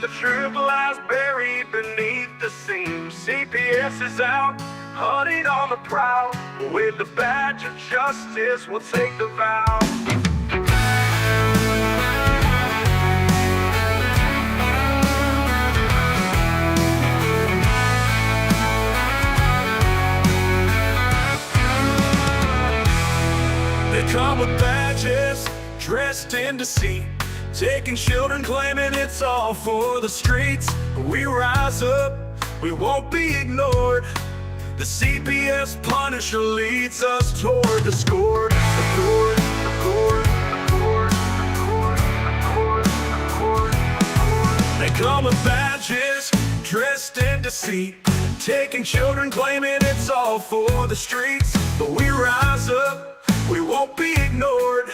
The truth lies buried beneath the seam. CPS is out, hunting on the prowl. With the badge of justice, we'll take the vow. They come with badges, dressed in deceit, taking children, claiming it's all for the streets. But we rise up, we won't be ignored. The CPS Punisher leads us toward the scored. They come with badges, dressed in deceit, taking children, claiming it's all for the streets. But we rise up, we won't be ignored.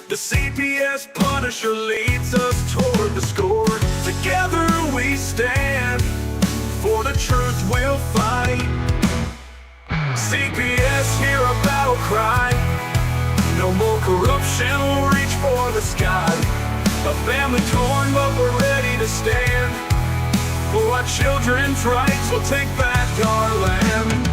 The CPS Punisher leads us toward the score. Together we stand, for the truth we'll fight. CPS, hear a battle cry. No more corruption, we'll reach for the sky. A family torn, but we're ready to stand. For our children's rights, we'll take back our land.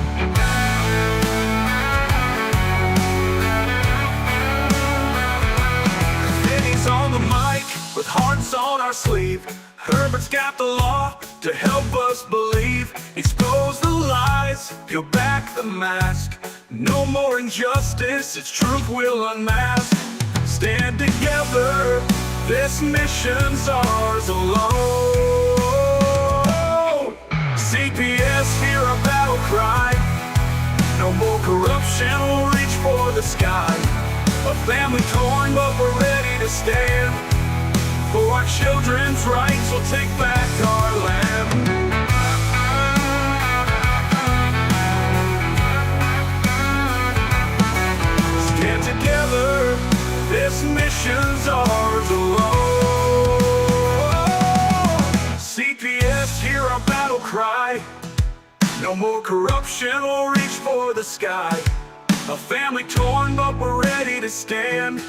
On the mic, with hearts on our sleeve. Herbert's got the law to help us believe. Expose the lies, peel back the mask. No more injustice, its truth will unmask. Stand together, this mission's ours alone. CPS, hear a battle cry. No more corruption, we'll reach for the sky. A family torn, but we're ready to stand. For our children's rights, we'll take back our land. Stand together, this mission's ours alone. CPS, hear our battle cry. No more corruption, we'll reach for the sky. A family torn, but we're ready to stand.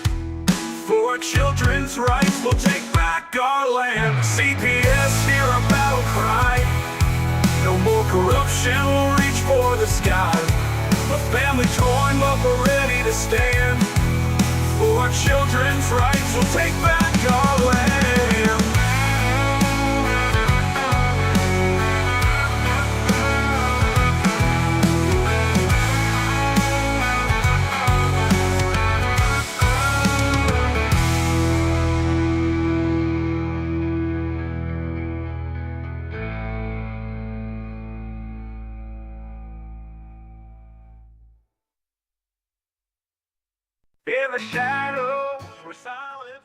For our children's rights, we'll take back our land. CPS, hear our battle cry. No more corruption, we'll reach for the sky. A family torn, but we're ready to stand. For our children's rights, we'll take back our land. In the shadows, we're silent.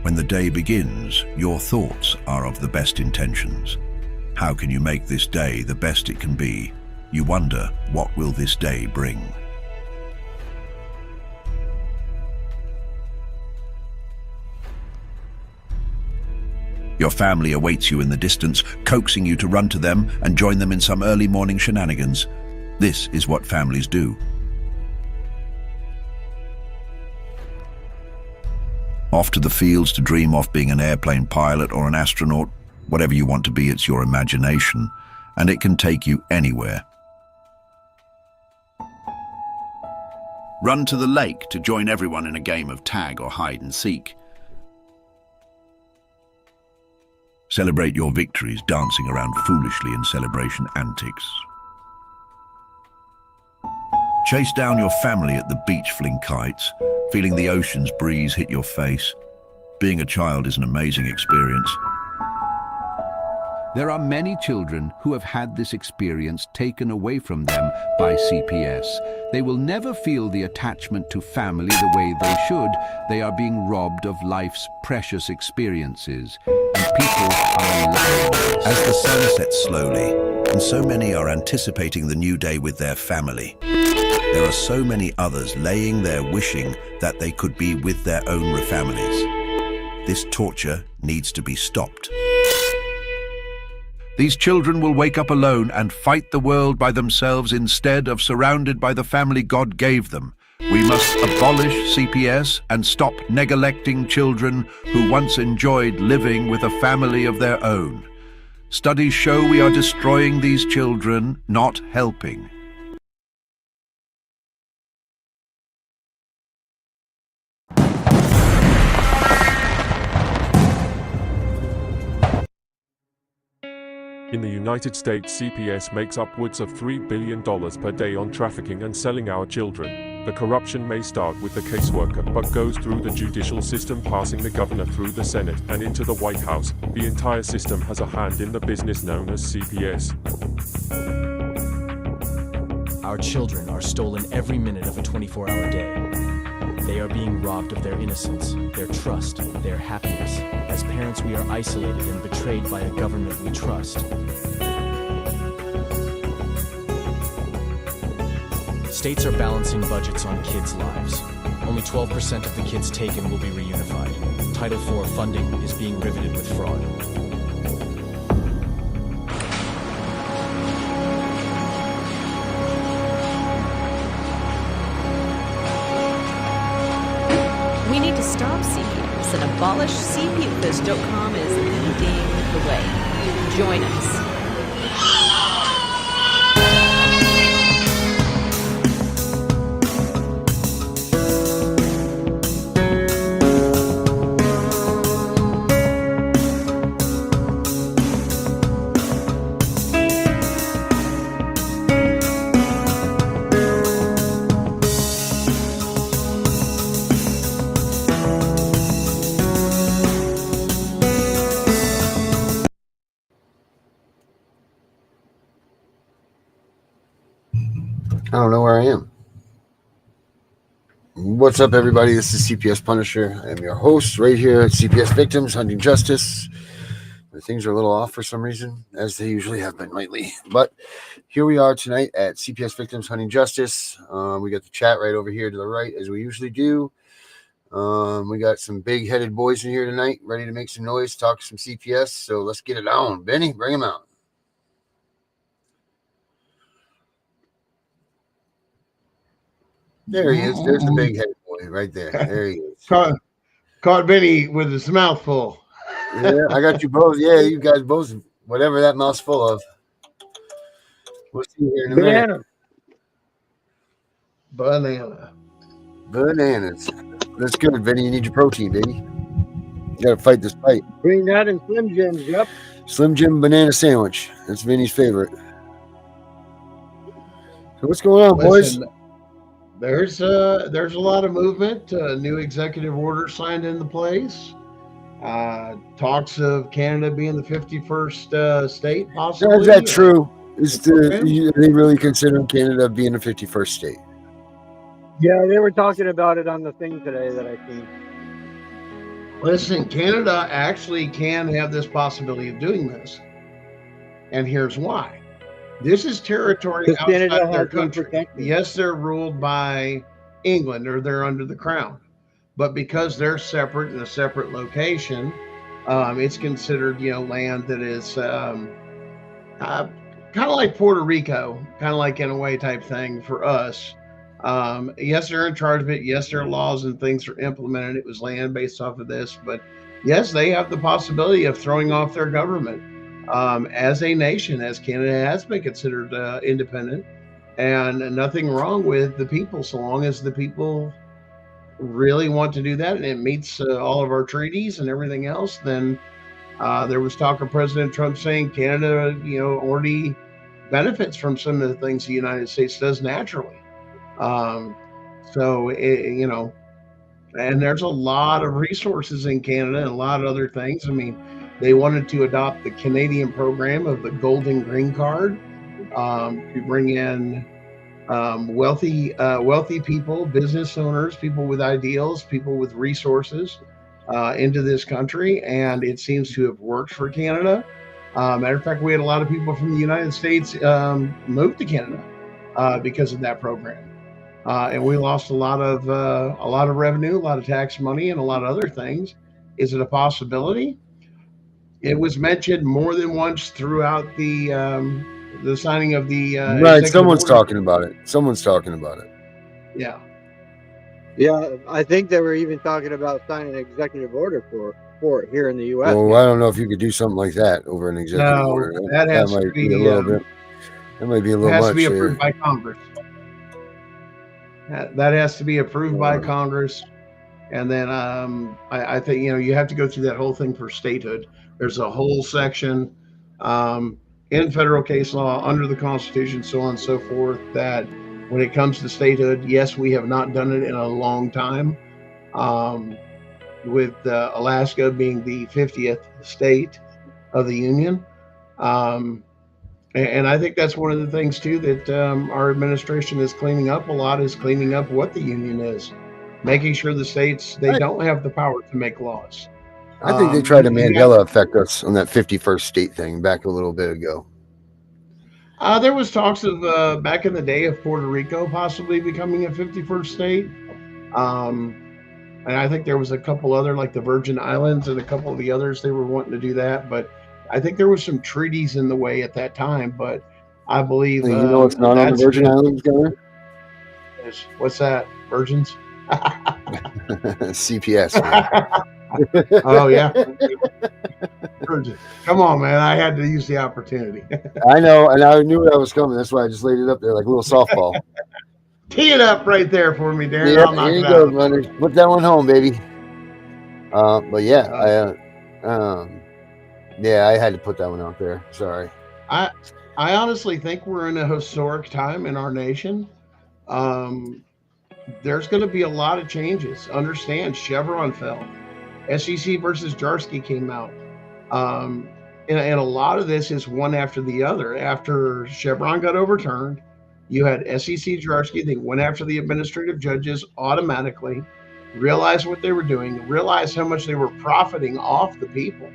When the day begins, your thoughts are of the best intentions. How can you make this day the best it can be? You wonder, what will this day bring? Your family awaits you in the distance, coaxing you to run to them and join them in some early morning shenanigans. This is what families do. Off to the fields to dream of being an airplane pilot or an astronaut. Whatever you want to be, it's your imagination, and it can take you anywhere. Run to the lake to join everyone in a game of tag or hide and seek. Celebrate your victories, dancing around foolishly in celebration antics. Chase down your family at the beach, fling kites, feeling the ocean's breeze hit your face. Being a child is an amazing experience. There are many children who have had this experience taken away from them by CPS. They will never feel the attachment to family the way they should. They are being robbed of life's precious experiences, and people are allowed. As the sun sets slowly, and so many are anticipating the new day with their family, there are so many others laying there wishing that they could be with their own families. This torture needs to be stopped. These children will wake up alone and fight the world by themselves instead of surrounded by the family God gave them. We must abolish CPS and stop neglecting children who once enjoyed living with a family of their own. Studies show we are destroying these children, not helping. In the United States, CPS makes upwards of $3 billion per day on trafficking and selling our children. The corruption may start with the caseworker, but goes through the judicial system, passing the governor through the Senate and into the White House. The entire system has a hand in the business known as CPS. Our children are stolen every minute of a 24-hour day. They are being robbed of their innocence, their trust, their happiness. As parents, we are isolated and betrayed by a government we trust. States are balancing budgets on kids' lives. Only 12% of the kids taken will be reunified. Title IV funding is being riveted with fraud. We need to stop CPS and abolish CPS.com is leading the way. Join us. I don't know where I am. What's up, everybody? This is CPS Punisher. I am your host right here at CPS Victims Hunting Justice. Things are a little off for some reason, as they usually have been lately. But here we are tonight at CPS Victims Hunting Justice. We got the chat right over here to the right, as we usually do. We got some big-headed boys in here tonight, ready to make some noise, talk some CPS. So let's get it on. Benny, bring him out. There he is. There's the big-headed boy right there. There he is. Caught Benny with his mouth full. Yeah, I got you both. Yeah, you guys both, whatever that mouth's full of. We'll see you here in a minute. Bananas. That's good, Vinny. You need your protein, baby. You got to fight this fight. Bring that in Slim Jims, yep. Slim Jim banana sandwich. That's Vinny's favorite. So what's going on, boys? There's a lot of movement. New executive order signed into place. Talks of Canada being the 51st state, possibly. Is that true? Are they really considering Canada being the 51st state? Yeah, they were talking about it on the thing today that I seen. Listen, Canada actually can have this possibility of doing this. And here's why. This is territory outside their country. Yes, they're ruled by England, or they're under the crown. But because they're separate in a separate location, it's considered, land that is kind of like Puerto Rico, kind of like in a way type thing for us. Yes, they're in charge of it. Yes, their laws and things are implemented. It was land based off of this. But yes, they have the possibility of throwing off their government as a nation, as Canada has been considered independent. And nothing wrong with the people, so long as the people really want to do that and it meets all of our treaties and everything else. Then there was talk of President Trump saying Canada, already benefits from some of the things the United States does naturally. And there's a lot of resources in Canada and a lot of other things. I mean, they wanted to adopt the Canadian program of the Golden Green Card to bring in wealthy people, business owners, people with ideals, people with resources into this country. And it seems to have worked for Canada. Matter of fact, we had a lot of people from the United States move to Canada because of that program. And we lost a lot of revenue, a lot of tax money, and a lot of other things. Is it a possibility? It was mentioned more than once throughout the signing of the Right, executive someone's order. talking about it. Someone's talking about it. Yeah. Yeah, I think they were even talking about signing an executive order for it here in the U.S. Well, I don't know if you could do something like that over an executive No, order. that has to might be a be little bit. That might be a little has to be much approved there. by Congress. That has to be approved by Congress. And then I think, you have to go through that whole thing for statehood. There's a whole section in federal case law under the Constitution, so on and so forth, that when it comes to statehood, yes, we have not done it in a long time, with Alaska being the 50th state of the Union. And I think that's one of the things, too, that our administration is cleaning up a lot, is cleaning up what the Union is, making sure the states, they don't have the power to make laws. I think they tried to Mandela affect us on that 51st state thing back a little bit ago. There was talks of back in the day of Puerto Rico possibly becoming a 51st state. And I think there was a couple other, like the Virgin Islands and a couple of the others, they were wanting to do that. But I think there was some treaties in the way at that time. But I believe you know what's not on the Virgin Islands, Governor? What's that? Virgins? CPS. Oh yeah. Come on, man! I had to use the opportunity. I know, and I knew that was coming. That's why I just laid it up there like a little softball. Tee it up right there for me, Darren. Yeah, I'll knock here you it go, out. brother. Put that one home, baby. But yeah, I had to put that one out there. Sorry. I honestly think we're in a historic time in our nation. There's going to be a lot of changes. Understand, Chevron fell. SEC versus Jarsky came out. And a lot of this is one after the other. After Chevron got overturned, you had SEC Jarsky. They went after the administrative judges automatically, realized what they were doing, realized how much they were profiting off the people.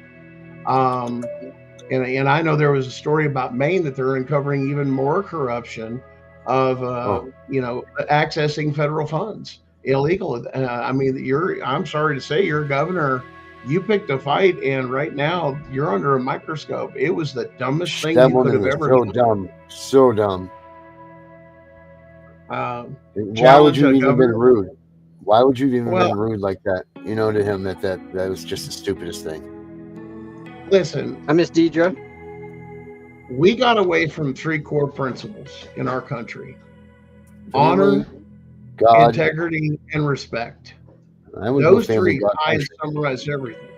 And I know there was a story about Maine that they're uncovering even more corruption of accessing federal funds illegal. I'm sorry to say, your governor, you picked a fight, and right now you're under a microscope. It was the dumbest thing you could have ever done. So dumb. Why would you even been rude? Why would you even been rude like that? To him, that was just the stupidest thing. Listen, I miss Deidre. We got away from three core principles in our country: honor, God, integrity, and respect. Those three ties summarize everything.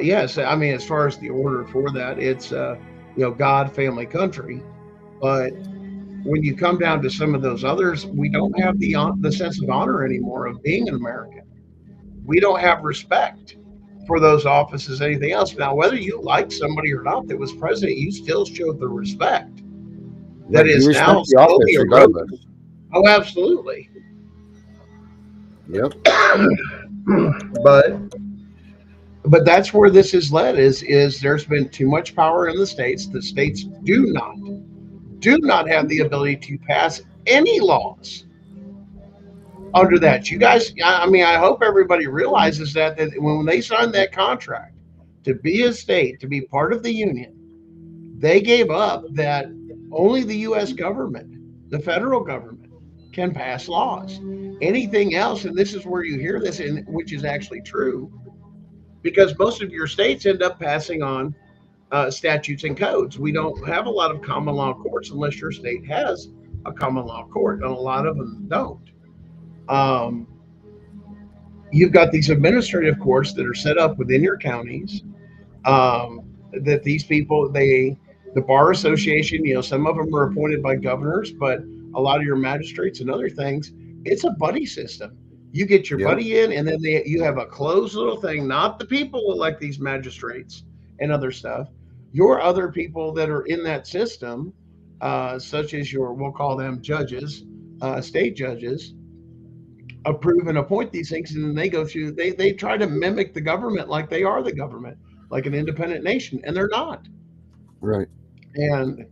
Yes, as far as the order for that, it's God, family, country. But when you come down to some of those others, we don't have the sense of honor anymore of being an American. We don't have respect for those offices, anything else. Now, whether you like somebody or not that was president, you still showed the respect that is now slowly eroding. Oh, absolutely. Yep. But that's where this is led, is there's been too much power in the states. The states do not have the ability to pass any laws under that. You guys, I hope everybody realizes that when they signed that contract to be a state, to be part of the union, they gave up that only the U.S. government, the federal government, can pass laws. Anything else, and this is where you hear this, which is actually true, because most of your states end up passing on statutes and codes. We don't have a lot of common law courts unless your state has a common law court, and a lot of them don't. You've got these administrative courts that are set up within your counties, that these people, the Bar Association, some of them are appointed by governors, but a lot of your magistrates and other things, it's a buddy system. You get your buddy in, and then you have a closed little thing. Not the people elect these magistrates and other stuff. Your other people that are in that system, such as we'll call them judges, state judges, approve and appoint these things, and then they go through. They try to mimic the government like they are the government, like an independent nation, and they're not. Right. And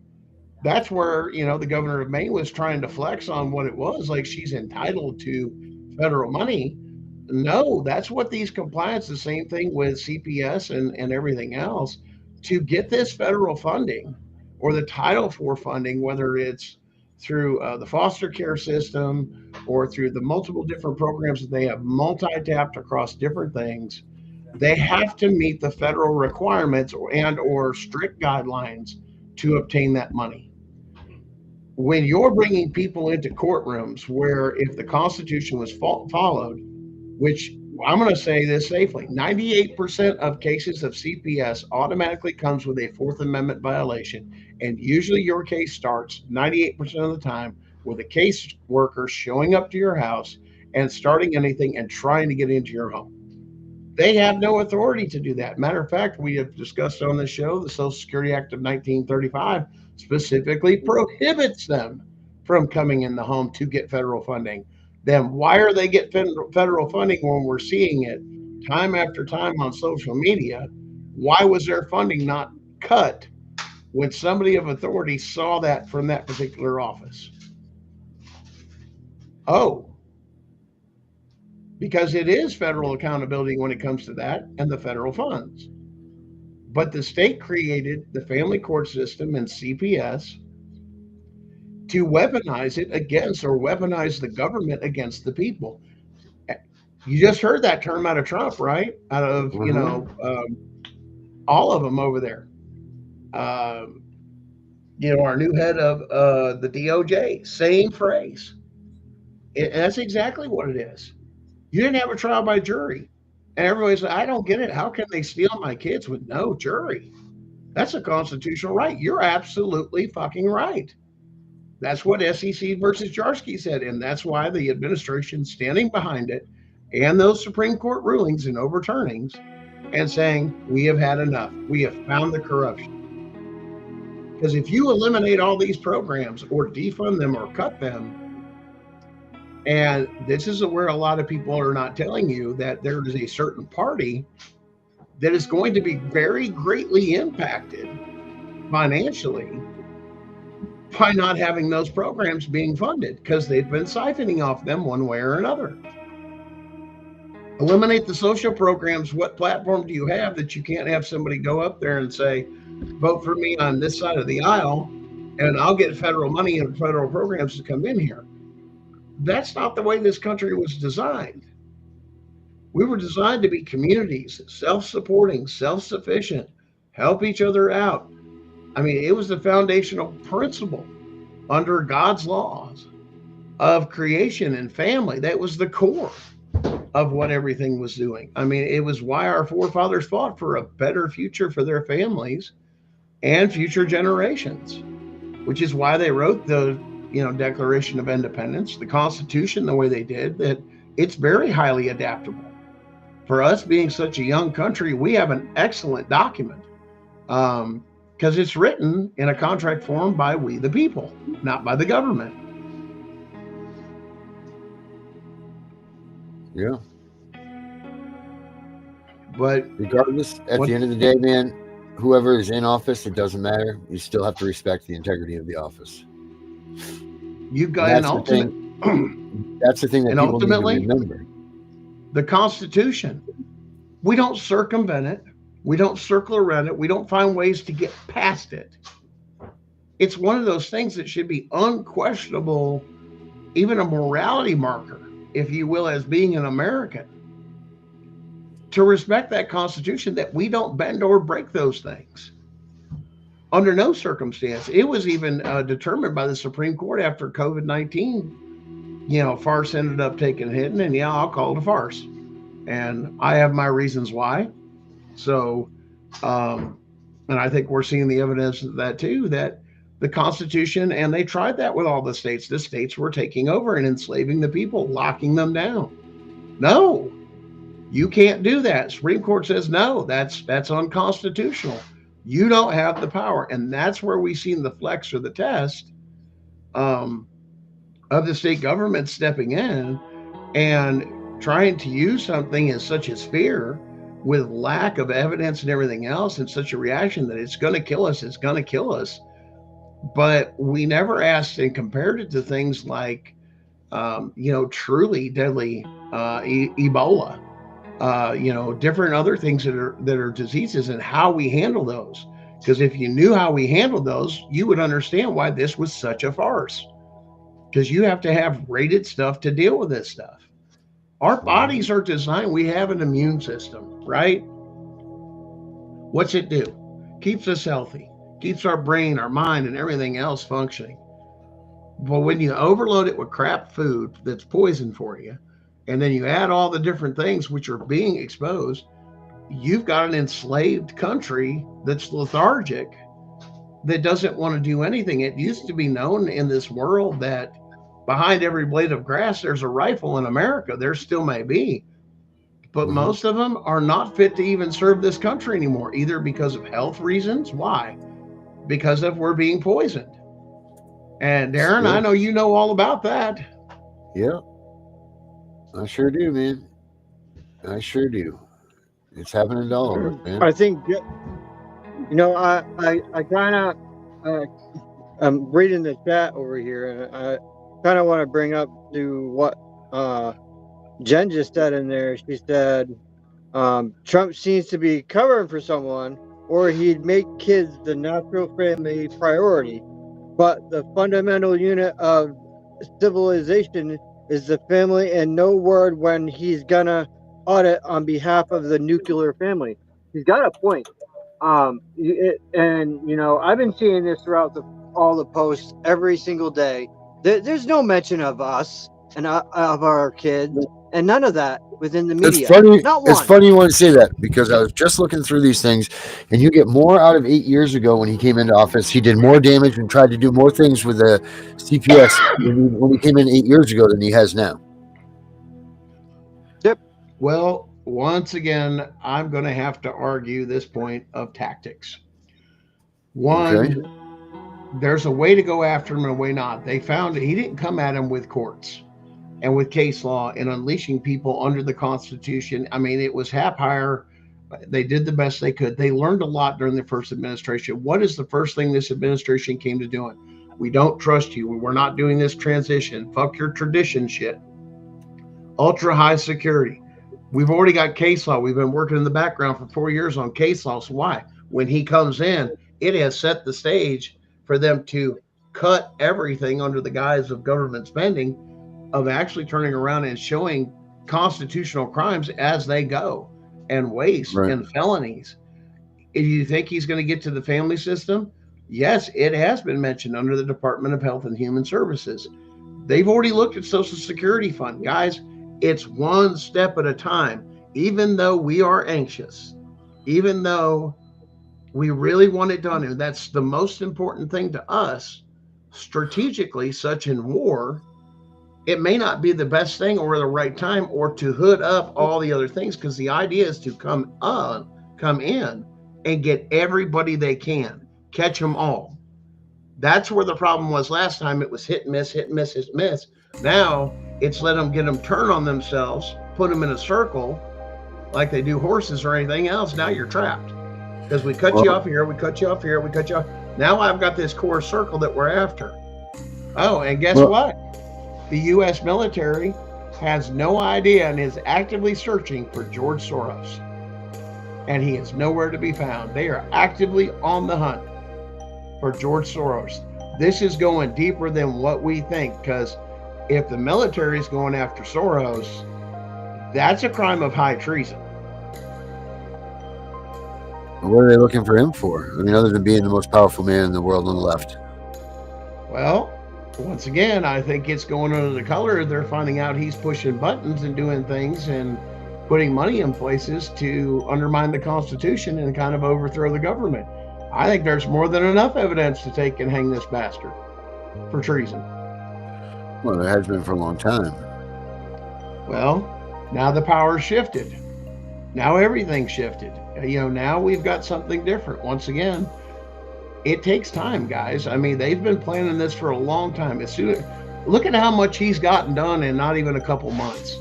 that's where the governor of Maine was trying to flex on what it was like. She's entitled to federal money. No, that's what these compliance. The same thing with CPS and everything else. to get this federal funding or the Title IV funding, whether it's through the foster care system or through the multiple different programs that they have multi-tapped across different things, they have to meet the federal requirements or strict guidelines to obtain that money. When you're bringing people into courtrooms where if the Constitution was followed, which I'm going to say this safely, 98% of cases of CPS automatically comes with a Fourth Amendment violation. And usually your case starts 98% of the time with a case worker showing up to your house and starting anything and trying to get into your home. They have no authority to do that. Matter of fact, we have discussed on this show the Social Security Act of 1935 specifically prohibits them from coming in the home to get federal funding. Then why are they getting federal funding when we're seeing it time after time on social media? Why was their funding not cut when somebody of authority saw that from that particular office? Oh, because it is federal accountability when it comes to that and the federal funds. But the state created the family court system and CPS to weaponize it against or weaponize the government against the people. You just heard that term out of Trump, right? Out of, all of them over there. Our new head of the DOJ, same phrase. That's exactly what it is. You didn't have a trial by jury. And everybody's like, I don't get it. How can they steal my kids with no jury? That's a constitutional right. You're absolutely fucking right. That's what SEC versus Jarsky said. And that's why the administration's standing behind it and those Supreme Court rulings and overturnings and saying, we have had enough. We have found the corruption. Because if you eliminate all these programs or defund them or cut them, and this is where a lot of people are not telling you that there is a certain party that is going to be very greatly impacted financially by not having those programs being funded because they've been siphoning off them one way or another. Eliminate the social programs. What platform do you have that you can't have somebody go up there and say, vote for me on this side of the aisle and I'll get federal money and federal programs to come in here? That's not the way this country was designed. We were designed to be communities, self-supporting, self-sufficient, help each other out. I mean, it was the foundational principle under God's laws of creation and family. That was the core of what everything was doing. I mean, it was why our forefathers fought for a better future for their families and future generations, which is why they wrote the Declaration of Independence, the Constitution, the way they did, that it's very highly adaptable. For us being such a young country, we have an excellent document because it's written in a contract form by we the people, not by the government. Yeah. But regardless, at the end of the day, man, whoever is in office, it doesn't matter. You still have to respect the integrity of the office. You've got an ultimate. That's the thing that people ultimately need to remember. The Constitution. We don't circumvent it. We don't circle around it. We don't find ways to get past it. It's one of those things that should be unquestionable, even a morality marker, if you will, as being an American. To respect that Constitution, that we don't bend or break those things. Under no circumstance. It was even determined by the Supreme Court after COVID-19. Farce ended up taking a hit, and I'll call it a farce. And I have my reasons why. So, and I think we're seeing the evidence of that too, that the Constitution, and they tried that with all the states were taking over and enslaving the people, locking them down. No, you can't do that. Supreme Court says, no, that's unconstitutional. You don't have the power. And that's where we've seen the flex or the test of the state government stepping in and trying to use something as such as fear with lack of evidence and everything else and such a reaction that it's going to kill us. It's going to kill us. But we never asked and compared it to things like, truly deadly Ebola different other things that are diseases, and how we handle those. Because if you knew how we handled those, you would understand why this was such a farce. Because you have to have rated stuff to deal with this stuff. Our bodies are designed, we have an immune system, right? What's it do? Keeps us healthy, keeps our brain, our mind, and everything else functioning. But when you overload it with crap food that's poison for you, and then you add all the different things which are being exposed, you've got an enslaved country that's lethargic, that doesn't want to do anything. It used to be known in this world that behind every blade of grass, there's a rifle. In America. There still may be, but most of them are not fit to even serve this country anymore, either because of health reasons. Why? Because of we're being poisoned. And Darren, I know you know all about that. Yeah, I sure do, man. I sure do. It's happening to all of us, man. I think, I kind of, I'm reading the chat over here, and I kind of want to bring up to what Jen just said in there. She said, Trump seems to be covering for someone, or he'd make kids the natural family priority. But the fundamental unit of civilization is the family, and no word when he's gonna audit on behalf of the nuclear family. He's got a point. I've been seeing this throughout all the posts every single day. There's no mention of us and of our kids, and none of that within the media. It's funny. Not one. It's funny you want to say that, because I was just looking through these things, and you get more out of 8 years ago when he came into office. He did more damage and tried to do more things with the CPS when he came in 8 years ago than he has now. Yep. Well, once again, I'm going to have to argue this point of tactics. One, there's a way to go after him and a way not. They found he didn't come at him with courts and with case law and unleashing people under the Constitution. I mean, it was hap-hire. They did the best they could. They learned a lot during the first administration. What is the first thing this administration came to doing? We don't trust you. We're not doing this transition. Fuck your tradition shit. Ultra high security. We've already got case law. We've been working in the background for 4 years on case law. So why? When he comes in, it has set the stage for them to cut everything under the guise of government spending, of actually turning around and showing constitutional crimes as they go, and waste and felonies. If you think he's going to get to the family system, yes, it has been mentioned under the Department of Health and Human Services. They've already looked at Social Security Fund. Guys, it's one step at a time. Even though we are anxious, even though we really want it done, and that's the most important thing to us strategically, such in war, it may not be the best thing or the right time, or to hood up all the other things, because the idea is to come in and get everybody they can, catch them all. That's where the problem was last time. It was hit and miss, hit and miss, hit and miss. Now it's let them get them turn on themselves, put them in a circle like they do horses or anything else. Now you're trapped, because we cut you off here, we cut you off here, we cut you off. Now I've got this core circle that we're after. Oh, and guess what? The U.S. military has no idea and is actively searching for George Soros. And he is nowhere to be found. They are actively on the hunt for George Soros. This is going deeper than what we think, because if the military is going after Soros, that's a crime of high treason. What are they looking for him for? I mean, other than being the most powerful man in the world on the left. Well, once again, I think it's going under the color. They're finding out he's pushing buttons and doing things and putting money in places to undermine the Constitution and kind of overthrow the government. I think there's more than enough evidence to take and hang this bastard for treason. Well, there has been for a long time. Well, now the power shifted. Now everything shifted. Now we've got something different. Once again, it takes time, guys. I mean, they've been planning this for a long time. Look at how much he's gotten done in not even a couple months.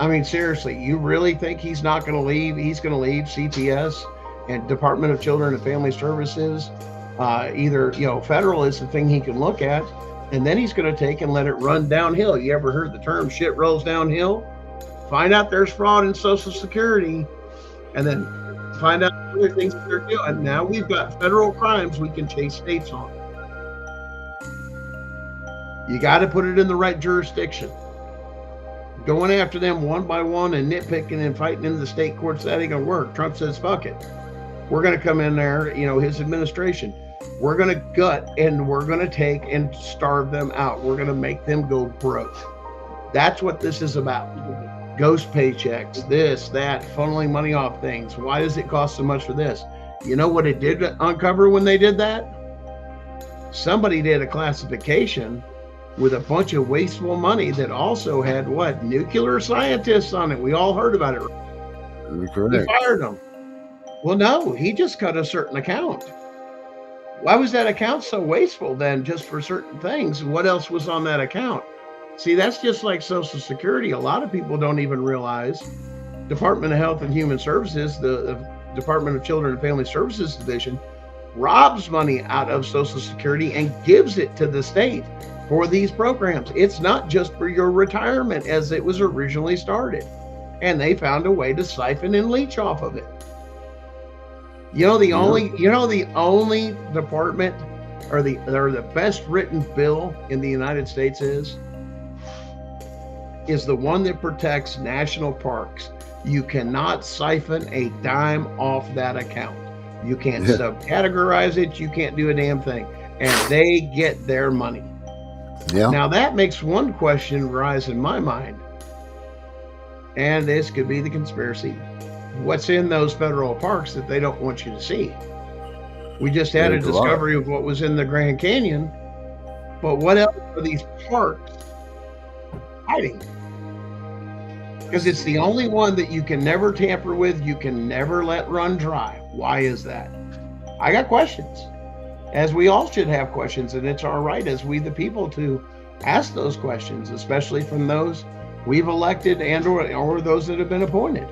I mean, seriously, you really think he's not going to leave? He's going to leave CPS and Department of Children and Family Services. Either, federal is the thing he can look at, and then he's going to take and let it run downhill. You ever heard the term shit rolls downhill? find out there's fraud in Social Security, and then find out other things that they're doing. Now we've got federal crimes we can chase states on. You got to put it in the right jurisdiction. Going after them one by one and nitpicking and fighting in the state courts, that ain't gonna work. Trump says, fuck it. We're gonna come in there, his administration. We're gonna gut and we're gonna take and starve them out. We're gonna make them go broke. That's what this is about. Ghost paychecks, this, that, funneling money off things. Why does it cost so much for this? You know what it did uncover when they did that? Somebody did a classification with a bunch of wasteful money that also had what? Nuclear scientists on it. We all heard about it. Correct. He fired them. Well, no, he just cut a certain account. Why was that account so wasteful then, just for certain things? What else was on that account? See, that's just like Social Security. A lot of people don't even realize Department of Health and Human Services, the Department of Children and Family Services Division, robs money out of Social Security and gives it to the state for these programs. It's not just for your retirement as it was originally started. And they found a way to siphon and leech off of it. The only department or the best written bill in the United States is the one that protects national parks. You cannot siphon a dime off that account. You can't subcategorize it. You can't do a damn thing. And they get their money. Yeah. Now that makes one question rise in my mind. And this could be the conspiracy. What's in those federal parks that they don't want you to see? We just had a discovery of what was in the Grand Canyon. But what else are these parks hiding? Because it's the only one that you can never tamper with, you can never let run dry. Why is that? I got questions, as we all should have questions, and it's our right as we the people to ask those questions, especially from those we've elected and or those that have been appointed.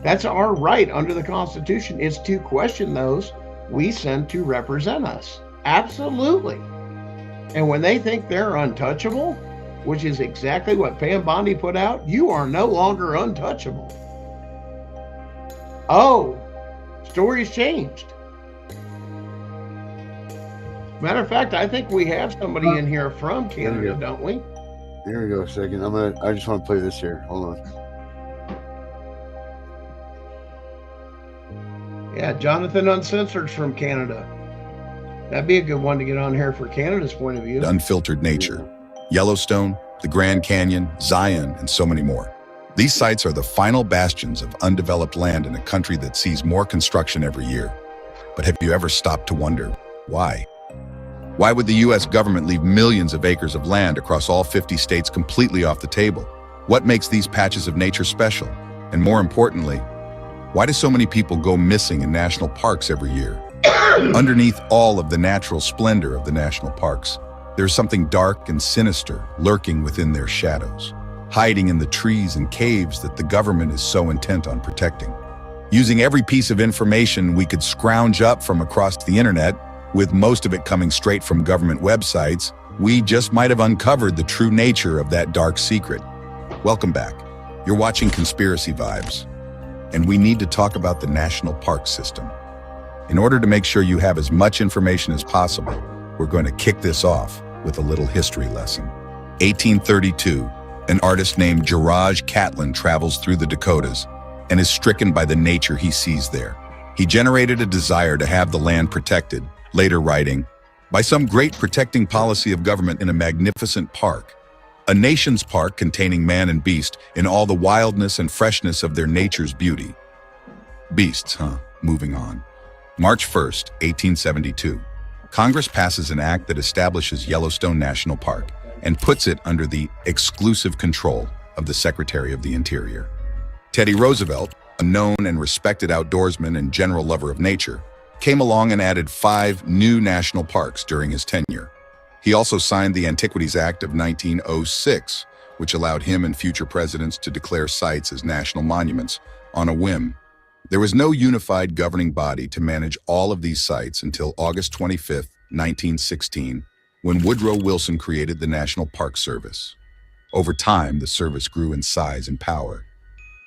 That's our right under the Constitution, is to question those we send to represent us. Absolutely. And when they think they're untouchable, which is exactly what Pam Bondi put out, you are no longer untouchable. Oh, story's changed. Matter of fact, I think we have somebody in here from Canada, don't we? Here we go a second. I just want to play this here. Hold on. Yeah, Jonathan Uncensored's from Canada. That'd be a good one to get on here for Canada's point of view. Unfiltered nature. Yellowstone, the Grand Canyon, Zion, and so many more. These sites are the final bastions of undeveloped land in a country that sees more construction every year. But have you ever stopped to wonder why? Why would the US government leave millions of acres of land across all 50 states completely off the table? What makes these patches of nature special? And more importantly, why do so many people go missing in national parks every year? Underneath all of the natural splendor of the national parks, there's something dark and sinister lurking within their shadows, hiding in the trees and caves that the government is so intent on protecting. Using every piece of information we could scrounge up from across the internet, with most of it coming straight from government websites, we just might have uncovered the true nature of that dark secret. Welcome back. You're watching Conspiracy Vibes, and we need to talk about the National Park System. In order to make sure you have as much information as possible, we're going to kick this off with a little history lesson. 1832, an artist named Jiraj Catlin travels through the Dakotas and is stricken by the nature he sees there. He generated a desire to have the land protected, later writing, "By some great protecting policy of government in a magnificent park, a nation's park containing man and beast in all the wildness and freshness of their nature's beauty." Beasts, huh? Moving on. March 1st, 1872. Congress passes an act that establishes Yellowstone National Park and puts it under the exclusive control of the Secretary of the Interior. Teddy Roosevelt, a known and respected outdoorsman and general lover of nature, came along and added 5 new national parks during his tenure. He also signed the Antiquities Act of 1906, which allowed him and future presidents to declare sites as national monuments on a whim. There was no unified governing body to manage all of these sites until August 25, 1916, when Woodrow Wilson created the National Park Service. Over time, the service grew in size and power.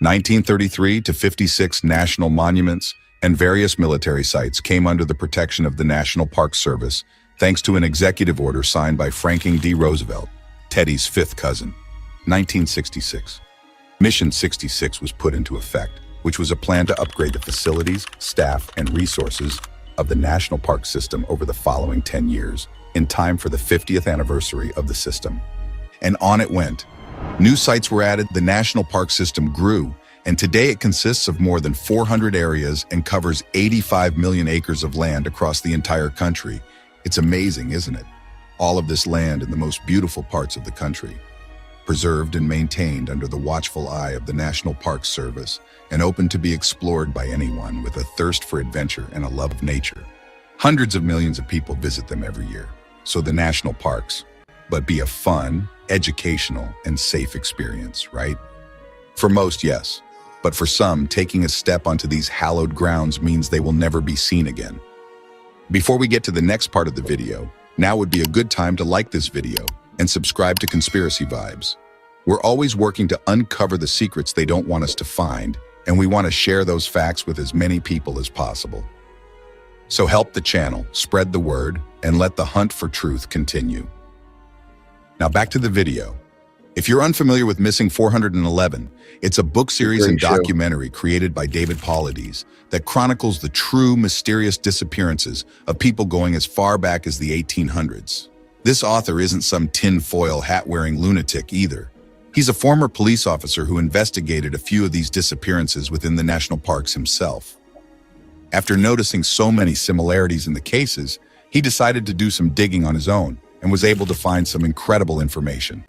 1933 to 56 national monuments and various military sites came under the protection of the National Park Service, thanks to an executive order signed by Franklin D. Roosevelt, Teddy's fifth cousin. 1966. Mission 66 was put into effect, which was a plan to upgrade the facilities, staff, and resources of the National Park System over the following 10 years, in time for the 50th anniversary of the system. And on it went. New sites were added, the National Park System grew, and today it consists of more than 400 areas and covers 85 million acres of land across the entire country. It's amazing, isn't it? All of this land in the most beautiful parts of the country, preserved and maintained under the watchful eye of the National Park Service and open to be explored by anyone with a thirst for adventure and a love of nature. Hundreds of millions of people visit them every year, so the national parks, but be a fun, educational, and safe experience, right? For most, yes. But for some, taking a step onto these hallowed grounds means they will never be seen again. Before we get to the next part of the video, now would be a good time to like this video and subscribe to Conspiracy Vibes. We're always working to uncover the secrets they don't want us to find, and we want to share those facts with as many people as possible. So help the channel, spread the word, and let the hunt for truth continue. Now back to the video. If you're unfamiliar with Missing 411, it's a book series and documentary created by David Paulides that chronicles the true mysterious disappearances of people going as far back as the 1800s. This author isn't some tinfoil hat-wearing lunatic either. He's a former police officer who investigated a few of these disappearances within the national parks himself. After noticing so many similarities in the cases, he decided to do some digging on his own and was able to find some incredible information.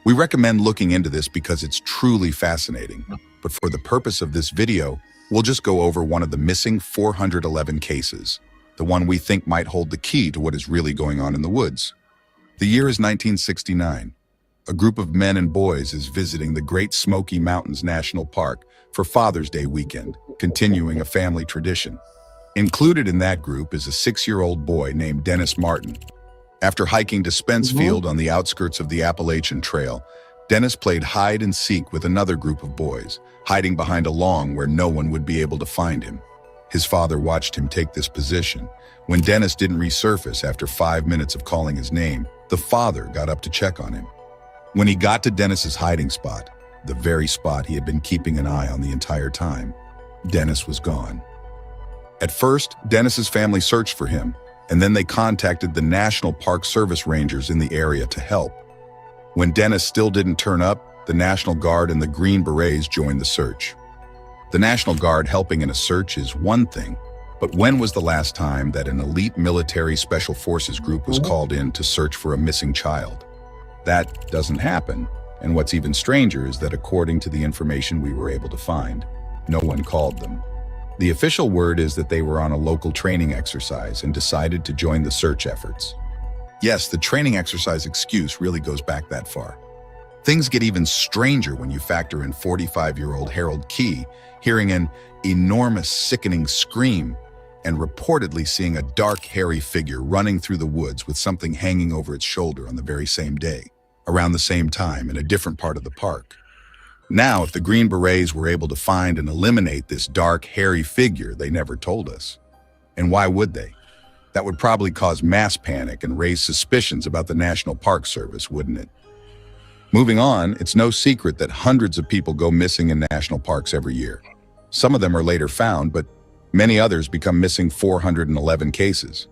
We recommend looking into this because it's truly fascinating, but for the purpose of this video, we'll just go over one of the missing 411 cases, the one we think might hold the key to what is really going on in the woods. The year is 1969. A group of men and boys is visiting the Great Smoky Mountains National Park for Father's Day weekend, continuing a family tradition. Included in that group is a 6-year-old boy named Dennis Martin. After hiking to Spence Field on the outskirts of the Appalachian Trail, Dennis played hide and seek with another group of boys, hiding behind a lawn where no one would be able to find him. His father watched him take this position. When Dennis didn't resurface after 5 minutes of calling his name, the father got up to check on him. When he got to Dennis's hiding spot, the very spot he had been keeping an eye on the entire time, Dennis was gone. At first, Dennis's family searched for him, and then they contacted the National Park Service rangers in the area to help. When Dennis still didn't turn up, the National Guard and the Green Berets joined the search. The National Guard helping in a search is one thing, but when was the last time that an elite military special forces group was called in to search for a missing child? That doesn't happen, and what's even stranger is that according to the information we were able to find, no one called them. The official word is that they were on a local training exercise and decided to join the search efforts. Yes, the training exercise excuse really goes back that far. Things get even stranger when you factor in 45-year-old Harold Key hearing an enormous, sickening scream and reportedly seeing a dark, hairy figure running through the woods with something hanging over its shoulder on the very same day, around the same time in a different part of the park. Now, if the Green Berets were able to find and eliminate this dark, hairy figure, they never told us. And why would they? That would probably cause mass panic and raise suspicions about the National Park Service, wouldn't it? Moving on, it's no secret that hundreds of people go missing in national parks every year. Some of them are later found, but many others become missing 411 cases.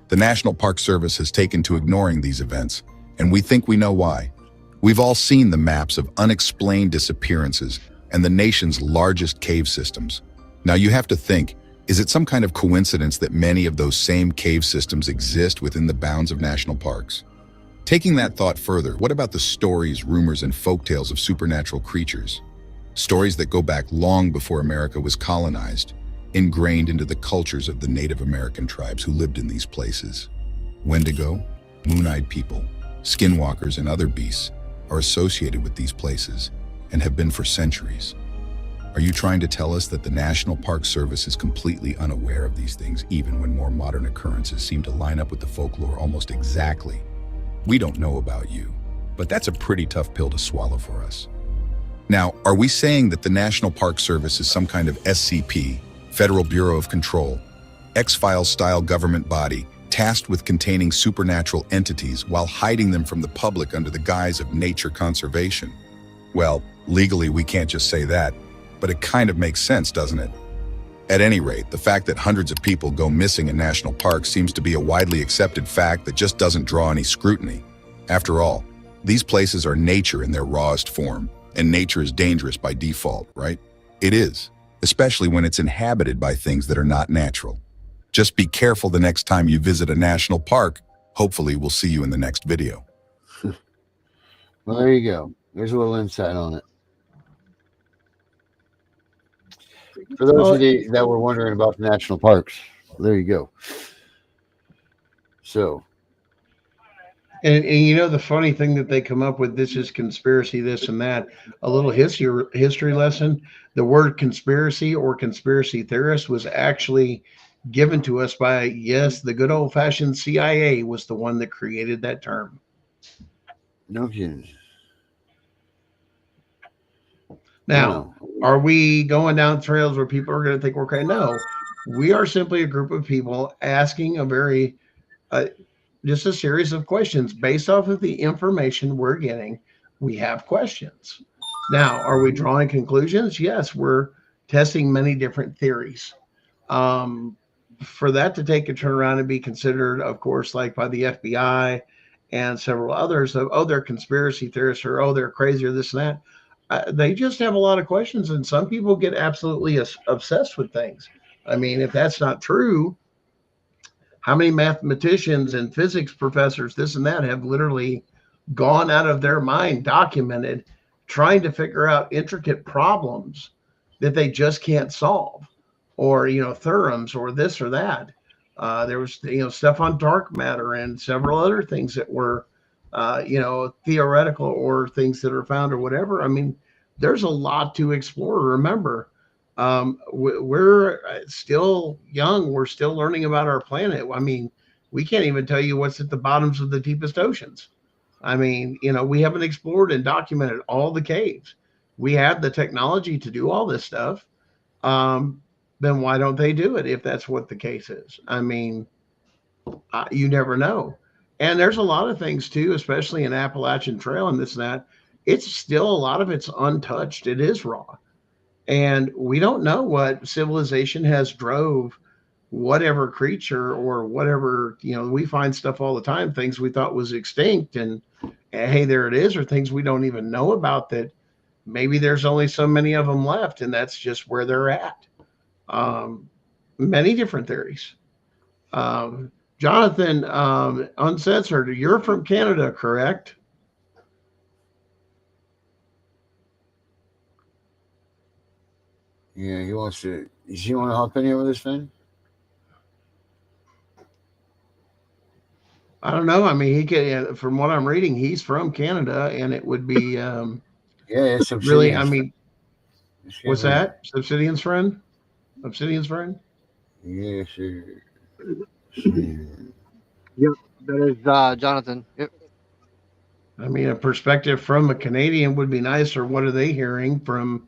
The National Park Service has taken to ignoring these events, and we think we know why. We've all seen the maps of unexplained disappearances and the nation's largest cave systems. Now you have to think, is it some kind of coincidence that many of those same cave systems exist within the bounds of national parks? Taking that thought further, what about the stories, rumors, and folktales of supernatural creatures? Stories that go back long before America was colonized, ingrained into the cultures of the Native American tribes who lived in these places. Wendigo, moon-eyed people, skinwalkers, and other beasts are associated with these places and have been for centuries. Are you trying to tell us that the National Park Service is completely unaware of these things, even when more modern occurrences seem to line up with the folklore almost exactly? We don't know about you, but that's a pretty tough pill to swallow for us. Now, are we saying that the National Park Service is some kind of SCP, Federal Bureau of Control, X-Files style government body tasked with containing supernatural entities while hiding them from the public under the guise of nature conservation? Well, legally we can't just say that, but it kind of makes sense, doesn't it? At any rate, the fact that hundreds of people go missing in national parks seems to be a widely accepted fact that just doesn't draw any scrutiny. After all, these places are nature in their rawest form, and nature is dangerous by default, right? It is, especially when it's inhabited by things that are not natural. Just be careful the next time you visit a national park. Hopefully, we'll see you in the next video. Well, there you go. There's a little insight on it. For those of you that were wondering about the national parks, there you go. So, and you know, the funny thing that they come up with, this is conspiracy, this and that. A little history lesson. The word conspiracy or conspiracy theorist was actually given to us by, yes, the good old fashioned CIA was the one that created that term. No kidding. Now, are we going down trails where people are going to think we're crazy? No, we are simply a group of people asking a very, just a series of questions based off of the information we're getting. We have questions. Now, are we drawing conclusions? Yes, we're testing many different theories. For that to take a turnaround and be considered, of course, like by the FBI and several others, of, oh, they're conspiracy theorists, or oh, they're crazy, or this and that. They just have a lot of questions, and some people get absolutely obsessed with things. I mean, if that's not true, how many mathematicians and physics professors, this and that, have literally gone out of their mind, documented, trying to figure out intricate problems that they just can't solve, or, you know, theorems or this or that. There was, you know, stuff on dark matter and several other things that were, you know, theoretical, or things that are found or whatever. I mean, there's a lot to explore. Remember, we're still young. We're still learning about our planet. I mean, we can't even tell you what's at the bottoms of the deepest oceans. I mean, you know, we haven't explored and documented all the caves. We have the technology to do all this stuff. Then why don't they do it if that's what the case is? I mean, you never know. And there's a lot of things too, especially in Appalachian Trail and this and that. It's still, a lot of it's untouched. It is raw. And we don't know what civilization has drove whatever creature or whatever, you know, we find stuff all the time, things we thought was extinct, and hey, there it is, or things we don't even know about, that maybe there's only so many of them left, and that's just where they're at. Many different theories. Jonathan, Uncensored, you're from Canada, correct? Yeah, he wants to. Does he want to hop in here with us, Finn? I don't know. I mean, he could. From what I'm reading, he's from Canada, and it would be. Yeah, it's really. I mean, what's that? Obsidian's friend. Obsidian's friend. Yeah, sure. Yep, that is Jonathan. Yep. I mean, a perspective from a Canadian would be nice. Or what are they hearing from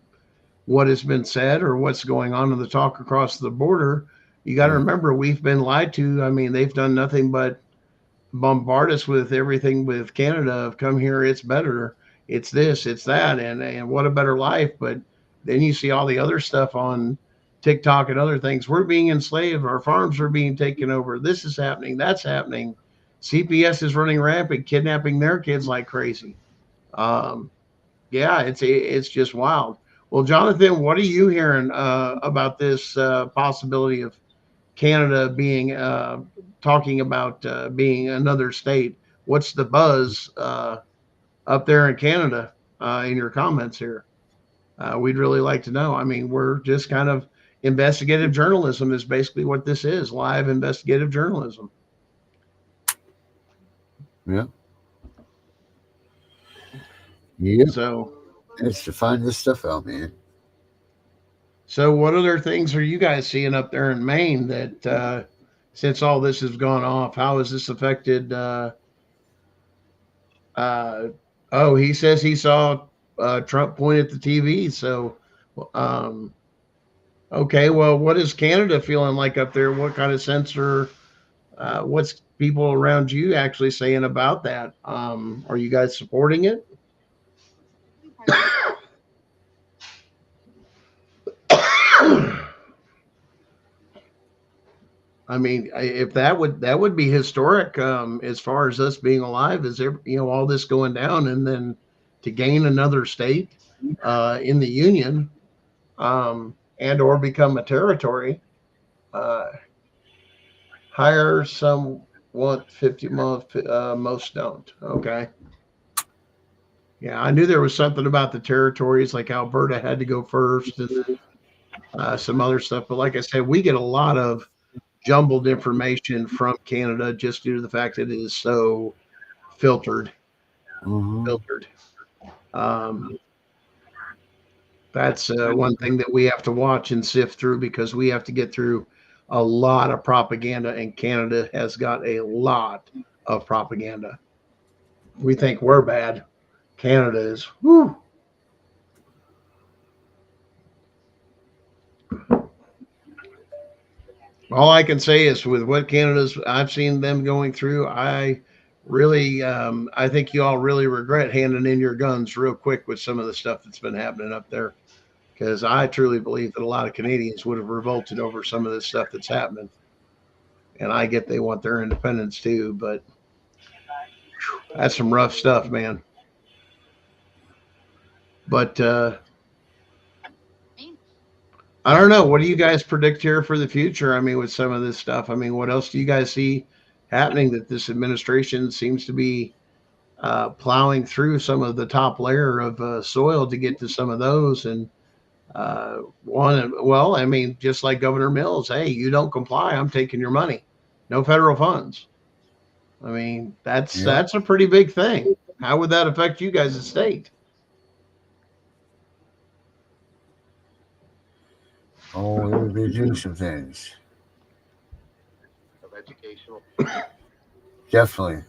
what has been said, or what's going on in the talk across the border? You got to remember, we've been lied to. I mean, they've done nothing but bombard us with everything with Canada. Come here, it's better, it's this, it's that, and what a better life. But then you see all the other stuff on TikTok and other things. We're being enslaved, our farms are being taken over, this is happening, that's happening. CPS is running rampant, kidnapping their kids like crazy. Yeah, it's just wild. Well, Jonathan, what are you hearing about this possibility of Canada being talking about being another state? What's the buzz up there in Canada in your comments here? We'd really like to know. I mean, we're just kind of, investigative journalism is basically what this is, live investigative journalism. Yeah. Yeah. So it's to find this stuff out, man. So what other things are you guys seeing up there in Maine that since all this has gone off, how has this affected Oh, he says he saw Trump point at the TV. So, um, okay, well, what is Canada feeling like up there? What kind of censor? What's people around you actually saying about that? Are you guys supporting it? I mean, if that would be historic, as far as us being alive, is there, all this going down, and then to gain another state in the union, and or become a territory. Uh, Hire some want 50 months, most don't. Okay. Yeah, I knew there was something about the territories, like Alberta had to go first, and some other stuff. But like I said, we get a lot of jumbled information from Canada just due to the fact that it is so filtered. Mm-hmm. Filtered. Um, that's one thing that we have to watch and sift through, because we have to get through a lot of propaganda, and Canada has got a lot of propaganda. We think we're bad. Canada is. Whew. All I can say is, with what Canada's, I've seen them going through, I think you all really regret handing in your guns real quick with some of the stuff that's been happening up there. Because I truly believe that a lot of Canadians would have revolted over some of this stuff that's happening. And I get they want their independence too, but that's some rough stuff, man. But I don't know. What do you guys predict here for the future? I mean, with some of this stuff, I mean, what else do you guys see happening that this administration seems to be plowing through some of the top layer of soil to get to some of those? And well, I mean, just like Governor Mills, hey, you don't comply, I'm taking your money. No federal funds. I mean, that's a pretty big thing. How would that affect you guys' state? Oh, they do some things. Definitely.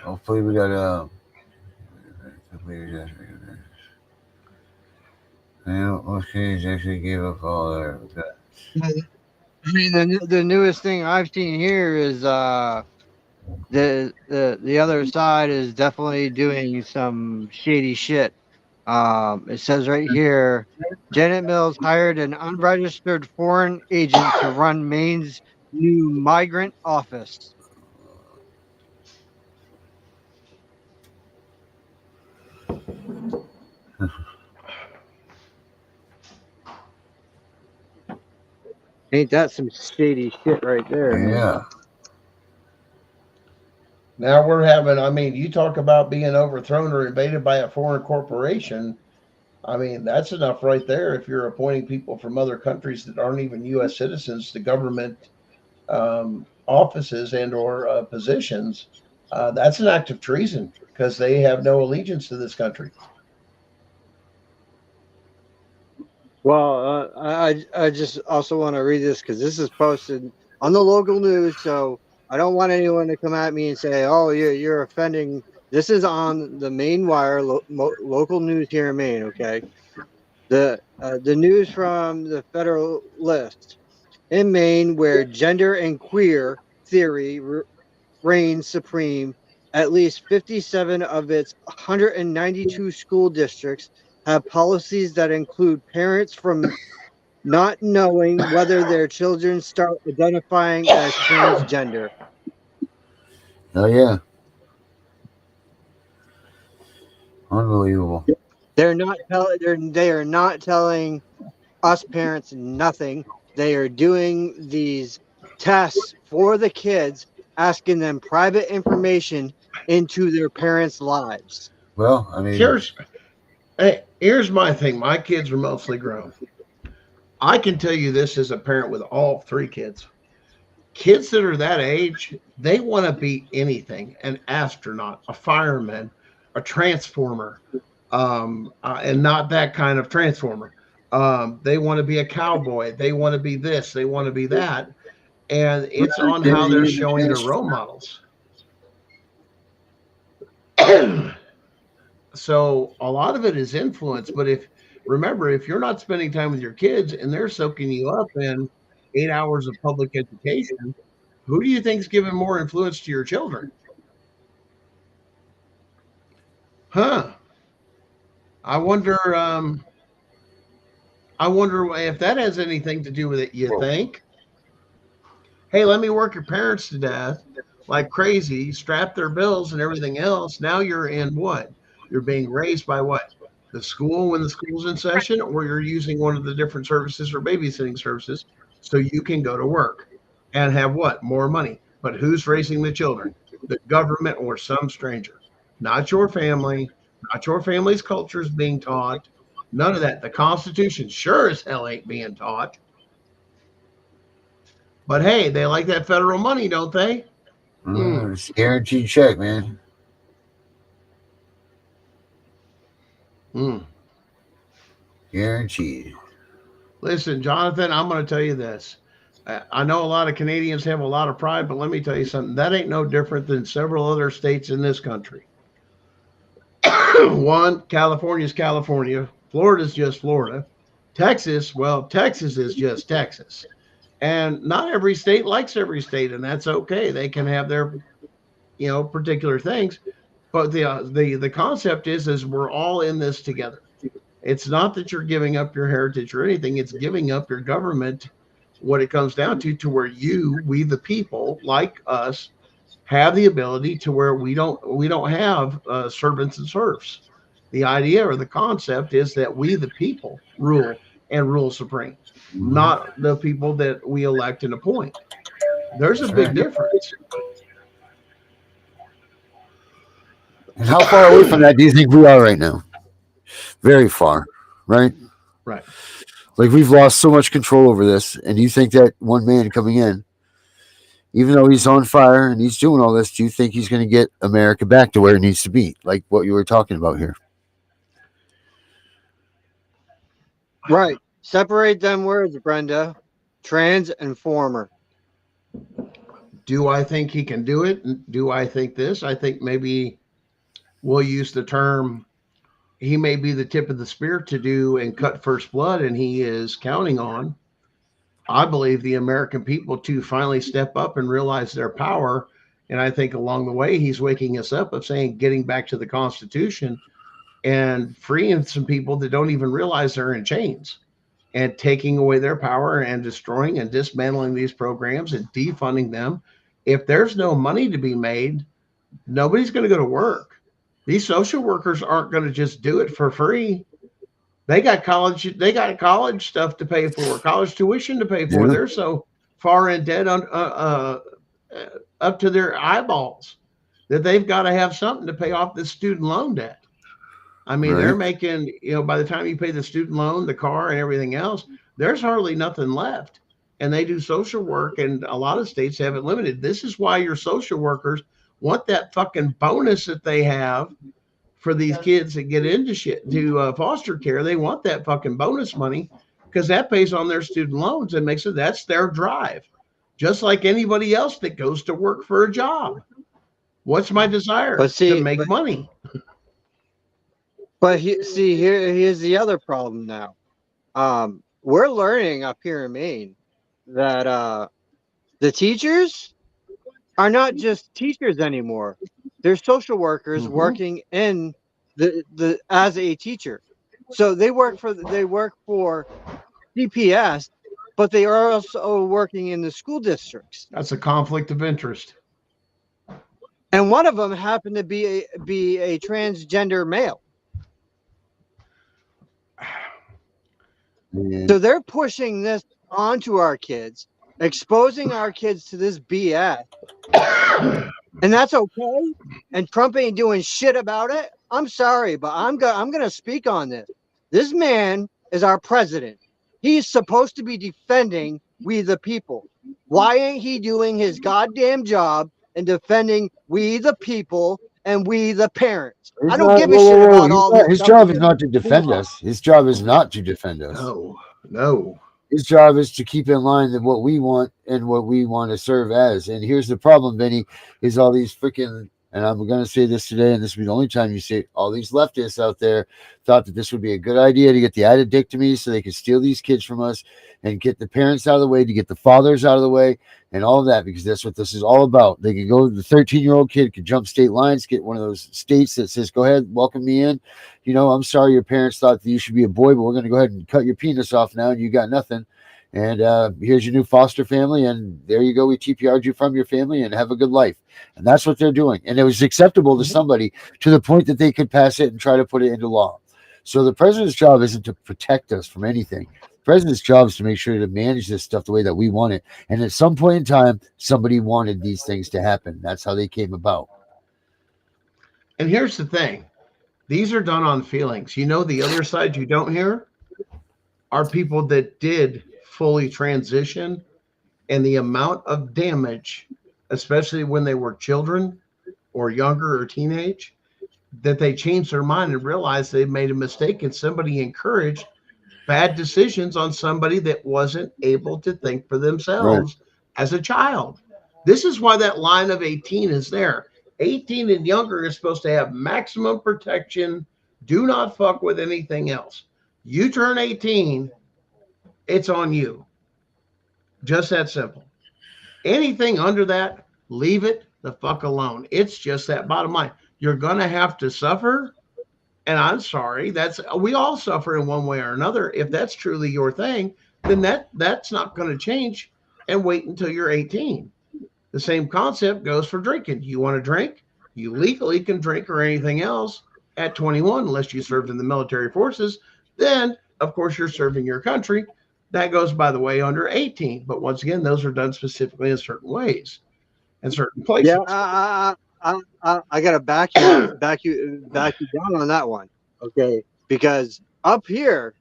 Hopefully, we got most kids actually gave up all their. I mean, the newest thing I've seen here is the other side is definitely doing some shady shit. It says right here, Janet Mills hired an unregistered foreign agent to run Maine's new migrant office. Ain't that some shady shit right there, man? Yeah. Now we're having, I mean, you talk about being overthrown or invaded by a foreign corporation. I mean, that's enough right there. If you're appointing people from other countries that aren't even U.S. citizens to government offices and or positions, that's an act of treason, because they have no allegiance to this country. Well, I just also want to read this because this is posted on the local news, so I don't want anyone to come at me and say, "Oh, you're offending." This is on the Maine Wire, local news here in Maine. Okay, the news from the Federalist in Maine, where gender and queer theory reigns supreme. At least 57 of its 192 school districts have policies that include parents from not knowing whether their children start identifying as transgender. Oh yeah. Unbelievable. They are not telling us parents nothing. They are doing these tests for the kids, asking them private information into their parents' lives. Well, I mean, Here's my thing. My kids are mostly grown. I can tell you this as a parent with all three kids. Kids that are that age, they want to be anything: an astronaut, a fireman, a transformer, and not that kind of transformer. They want to be a cowboy. They want to be this. They want to be that. And it's on how they're showing their role models. So a lot of it is influence. But remember, if you're not spending time with your kids and they're soaking you up in 8 hours of public education, who do you think is giving more influence to your children? Huh? I wonder. I wonder if that has anything to do with it. You think? Hey, let me work your parents to death like crazy, strap their bills and everything else. Now you're in what? You're being raised by what? The school when the school's in session, or you're using one of the different services or babysitting services so you can go to work and have what? More money. But who's raising the children? The government or some stranger. Not your family, not your family's culture is being taught. None of that. The Constitution sure as hell ain't being taught. But hey, they like that federal money, don't they? It's a guaranteed check, man. Guaranteed. Listen, Jonathan, I'm going to tell you this. I know a lot of Canadians have a lot of pride, but let me tell you something. That ain't no different than several other states in this country. One, California's California. Florida's just Florida. Texas, well, Texas is just Texas. And not every state likes every state, and that's okay. They can have their, particular things. But the concept is we're all in this together. It's not that you're giving up your heritage or anything. It's giving up your government. What it comes down to where we the people, like us, have the ability to where we don't have servants and serfs. The idea or the concept is that we the people rule and rule supreme, not the people that we elect and appoint. There's a big difference. And how far away from that do you think we are right now? Very far, right? Right. Like we've lost so much control over this, and you think that one man coming in, even though he's on fire and he's doing all this, do you think he's going to get America back to where it needs to be? Like what you were talking about here. Right. Separate them words, Brenda. Trans and former. Do I think he can do it? Do I think this? I think maybe we'll use the term, he may be the tip of the spear to do and cut first blood, and he is counting on, I believe, the American people to finally step up and realize their power. And I think along the way, he's waking us up of saying, getting back to the Constitution and freeing some people that don't even realize they're in chains and taking away their power and destroying and dismantling these programs and defunding them. If there's no money to be made, nobody's going to go to work. These social workers aren't going to just do it for free. They got college stuff to pay for, college tuition to pay for. Yeah. They're so far in debt up to their eyeballs that they've got to have something to pay off this student loan debt. I mean, They're making, by the time you pay the student loan, the car and everything else, there's hardly nothing left. And they do social work, and a lot of states have it limited. This is why your social workers want that fucking bonus that they have for these kids that get into foster care. They want that fucking bonus money because that pays on their student loans and makes it, that's their drive. Just like anybody else that goes to work for a job. What's my desire? To make money. But here's the other problem now. We're learning up here in Maine that the teachers are not just teachers anymore. They're social workers working in the as a teacher. So they work for CPS, but they are also working in the school districts. That's a conflict of interest. And one of them happened to be a transgender male. So they're pushing this onto our kids, exposing our kids to this BS. And that's okay. And Trump ain't doing shit about it. I'm sorry, but I'm going to speak on this. This man is our president. He's supposed to be defending we the people. Why ain't he doing his goddamn job and defending we the people and we the parents? I don't give a shit about all this. His job is not to defend us. His job is not to defend us. No. His job is to keep in line that what we want and what we want to serve as. And here's the problem, Vinny, is all these freaking, and I'm going to say this today, and this will be the only time you say it, all these leftists out there thought that this would be a good idea to get the addictomies so they could steal these kids from us and get the parents out of the way, to get the fathers out of the way, and all of that, because that's what this is all about. They could go, the 13-year-old kid could jump state lines, get one of those states that says, go ahead, welcome me in. I'm sorry your parents thought that you should be a boy, but we're going to go ahead and cut your penis off now, and you got nothing. And here's your new foster family, and there you go. We TPR'd you from your family, and have a good life. And that's what they're doing. And it was acceptable to somebody to the point that they could pass it and try to put it into law. So the president's job isn't to protect us from anything. The president's job is to make sure to manage this stuff the way that we want it. And at some point in time, somebody wanted these things to happen. That's how they came about. And here's the thing. These are done on feelings. The other side you don't hear are people that did fully transition, and the amount of damage, especially when they were children or younger or teenage, that they changed their mind and realized they made a mistake, and somebody encouraged bad decisions on somebody that wasn't able to think for themselves as a child. This is why that line of 18 is there. 18 and younger is supposed to have maximum protection. Do not fuck with anything else. You turn 18, it's on you. Just that simple. Anything under that, leave it the fuck alone. It's just that bottom line. You're going to have to suffer. And I'm sorry, we all suffer in one way or another. If that's truly your thing, then that's not going to change, and wait until you're 18. The same concept goes for drinking. You want to drink? You legally can drink or anything else at 21, unless you served in the military forces. Then, of course, you're serving your country. That goes, by the way, under 18. But once again, those are done specifically in certain ways and certain places. Yeah, I gotta back you down on that one, okay? Because up here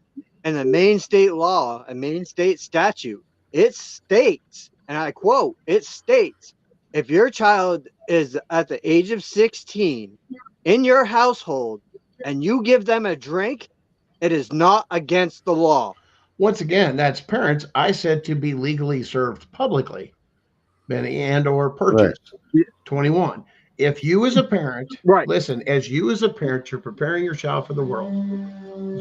in the Maine state law, a Maine state statute, it states, and I quote, it states, if your child is at the age of 16 in your household and you give them a drink, it is not against the law. Once again, that's parents. I said to be legally served publicly, Benny, and or purchased. 21. If you as a parent, listen, as you as a parent, you're preparing your child for the world.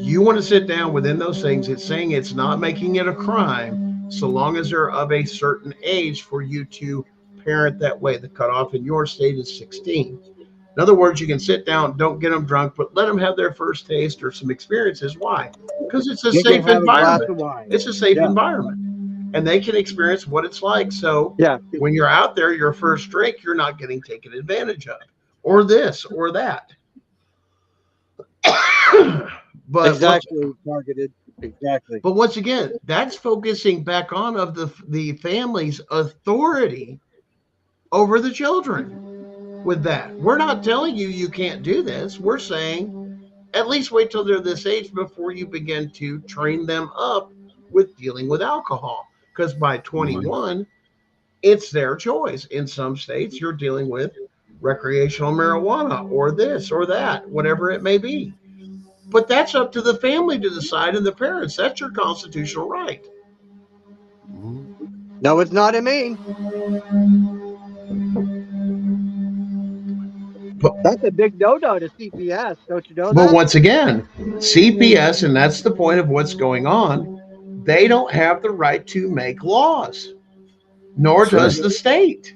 You want to sit down within those things. It's saying it's not making it a crime so long as they're of a certain age for you to parent that way. The cutoff in your state is 16. In other words, you can sit down, don't get them drunk, but let them have their first taste or some experiences. Why? Because it's a safe environment. It's a safe environment. And they can experience what it's like. So when you're out there, your first drink, you're not getting taken advantage of, or this or that. But exactly targeted. Exactly. But once again, that's focusing back on of the family's authority over the children. With that, we're not telling you can't do this. We're saying at least wait till they're this age before you begin to train them up with dealing with alcohol. Because by 21, it's their choice. In some states, you're dealing with recreational marijuana or this or that, whatever it may be. But that's up to the family to decide, and the parents. That's your constitutional right. No, it's not in Maine. That's a big no-no to CPS. Don't you know that? But once again, CPS, and that's the point of what's going on, they don't have the right to make laws, nor does the state.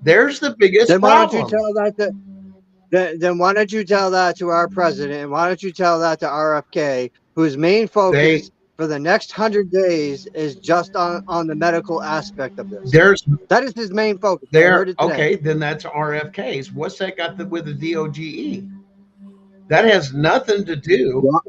There's the biggest problem. Why don't you tell that then why don't you tell that to our president, and why don't you tell that to RFK, whose main focus for the next 100 days is just on the medical aspect of this? That is his main focus. Okay, then that's RFK's. What's that got with the DOGE? That has nothing to do.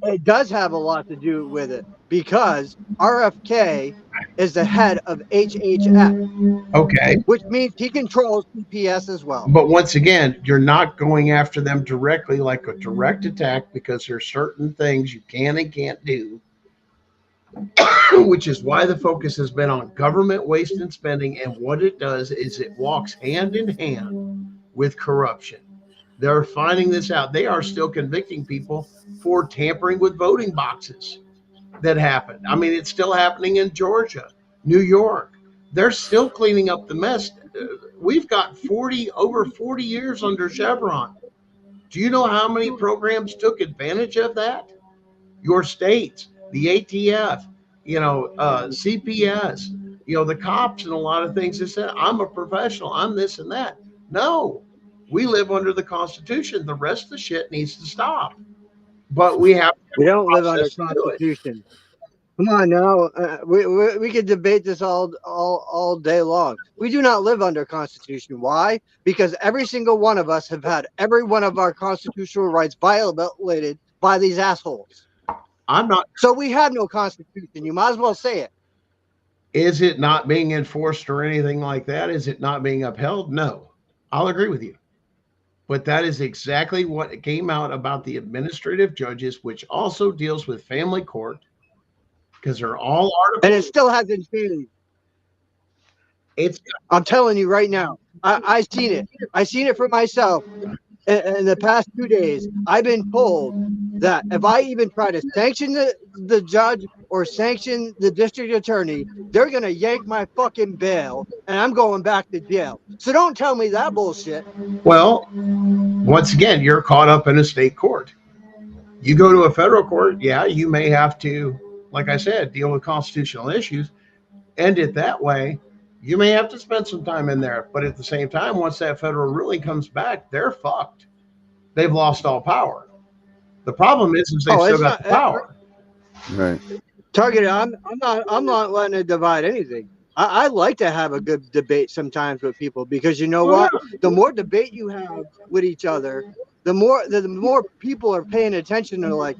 It does have a lot to do with it, because RFK is the head of HHS. Okay. Which means he controls CPS as well. But once again, you're not going after them directly like a direct attack, because there's certain things you can and can't do, which is why the focus has been on government waste and spending. And what it does is it walks hand in hand with corruption. They're finding this out. They are still convicting people for tampering with voting boxes that happened. I mean, it's still happening in Georgia. New York, they're still cleaning up the mess. We've got over 40 years under Chevron. Do you know how many programs took advantage of that? Your states, the ATF, CPS, the cops, and a lot of things that said, I'm a professional, I'm this and that. No, we live under the Constitution. The rest of the shit needs to stop. But we have We don't live under process to do it. Constitution. Come on now, we could debate this all day long. We do not live under Constitution. Why? Because every single one of us have had every one of our constitutional rights violated by these assholes. I'm not. So we have no Constitution. You might as well say it. Is it not being enforced or anything like that? Is it not being upheld? No, I'll agree with you. But that is exactly what came out about the administrative judges, which also deals with family court, because they're all articles. And it still hasn't changed. I'm telling you right now, I've seen it. I've seen it for myself. In the past 2 days, I've been told that if I even try to sanction the judge or sanction the district attorney, they're going to yank my fucking bail and I'm going back to jail. So don't tell me that bullshit. Well, once again, you're caught up in a state court. You go to a federal court, yeah, you may have to, like I said, deal with constitutional issues, end it that way. You may have to spend some time in there, but at the same time, once that federal ruling comes back, they're fucked. They've lost all power. The problem is they've still got the power. Right. Target, I'm not letting it divide anything. I like to have a good debate sometimes with people because you know what? The more debate you have with each other, the more people are paying attention to, like,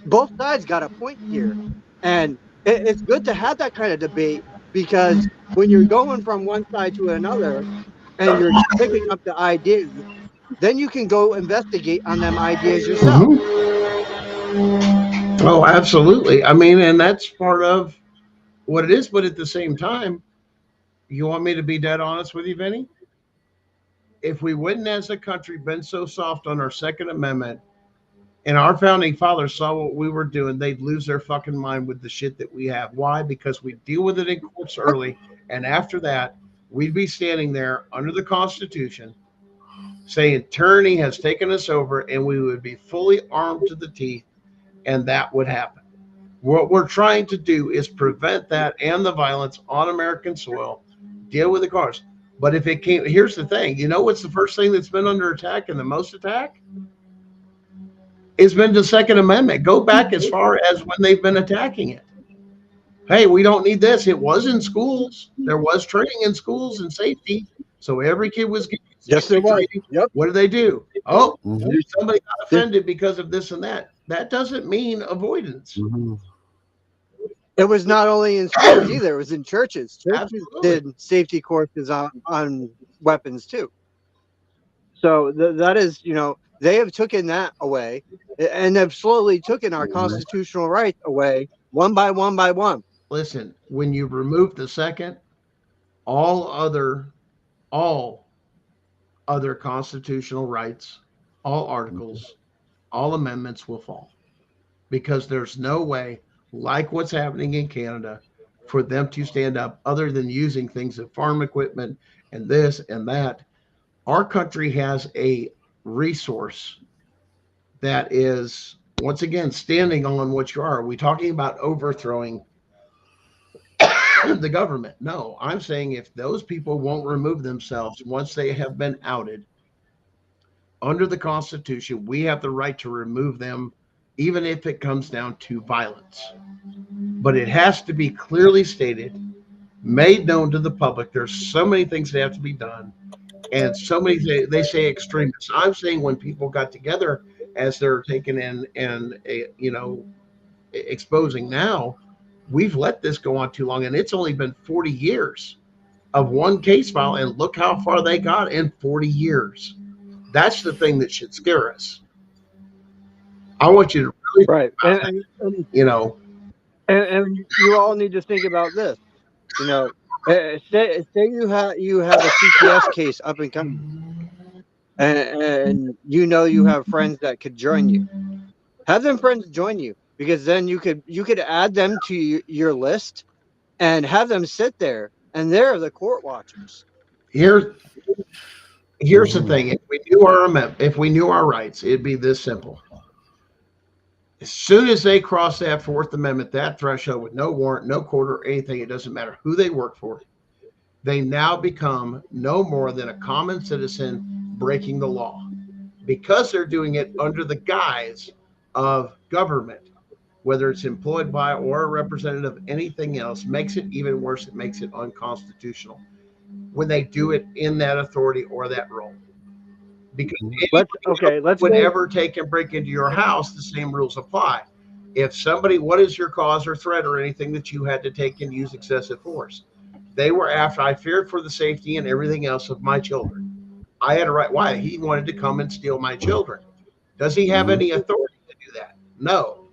both sides got a point here. And it's good to have that kind of debate because when you're going from one side to another and you're picking up the ideas, then you can go investigate on them ideas yourself. Mm-hmm. Oh, absolutely. I mean, and that's part of what it is. But at the same time, you want me to be dead honest with you, Vinny? If we wouldn't, as a country, been so soft on our Second Amendment and our founding fathers saw what we were doing, they'd lose their fucking mind with the shit that we have. Why? Because we deal with it in courts early. And after that, we'd be standing there under the Constitution saying tyranny has taken us over, and we would be fully armed to the teeth, and that would happen. What we're trying to do is prevent that and the violence on American soil, deal with the cars. But if it came, here's the thing, what's the first thing that's been under attack and the most attack? It's been the Second Amendment. Go back as far as when they've been attacking it. Hey, we don't need this. It was in schools. There was training in schools and safety. So every kid was getting training. Yep. What do? Oh, somebody got offended because of this and that. That doesn't mean avoidance. Mm-hmm. It was not only in schools either. It was in churches. Churches did safety courses on weapons too. So that is, they have taken that away, and they've slowly taken our constitutional rights away one by one by one. Listen, when you remove the second, all other constitutional rights, all articles, all amendments will fall, because there's no way, like what's happening in Canada, for them to stand up other than using things of farm equipment and this and that. Our country has a resource that is, once again, standing on what you are. Are we talking about overthrowing the government? No, I'm saying if those people won't remove themselves once they have been outed under the Constitution, we have the right to remove them, even if it comes down to violence. But it has to be clearly stated, made known to the public. There's so many things that have to be done, and so many, they say extremists. I'm saying when people got together, as they're taken in and exposing now, we've let this go on too long, and it's only been 40 years of one case file, and look how far they got in 40 years. That's the thing that should scare us. I want you to really, right, and you all need to think about this. Say you have a CPS case up and coming, and you have friends that could join you. Have them friends join you, because then you could add them to your list, and have them sit there, and they're the court watchers. Here's the thing: if we knew our rights, it'd be this simple. As soon as they cross that Fourth Amendment, that threshold with no warrant, no court, or anything, it doesn't matter who they work for, they now become no more than a common citizen breaking the law because they're doing it under the guise of government, whether it's employed by or a representative of anything else. Makes it even worse. It makes it unconstitutional when they do it in that authority or that role. Because let's would ever take and break into your house, the same rules apply. If somebody, what is your cause or threat or anything that you had to take and use excessive force? They were after, I feared for the safety and everything else of my children. I had a right. Why? He wanted to come and steal my children. Does he have any authority to do that? No.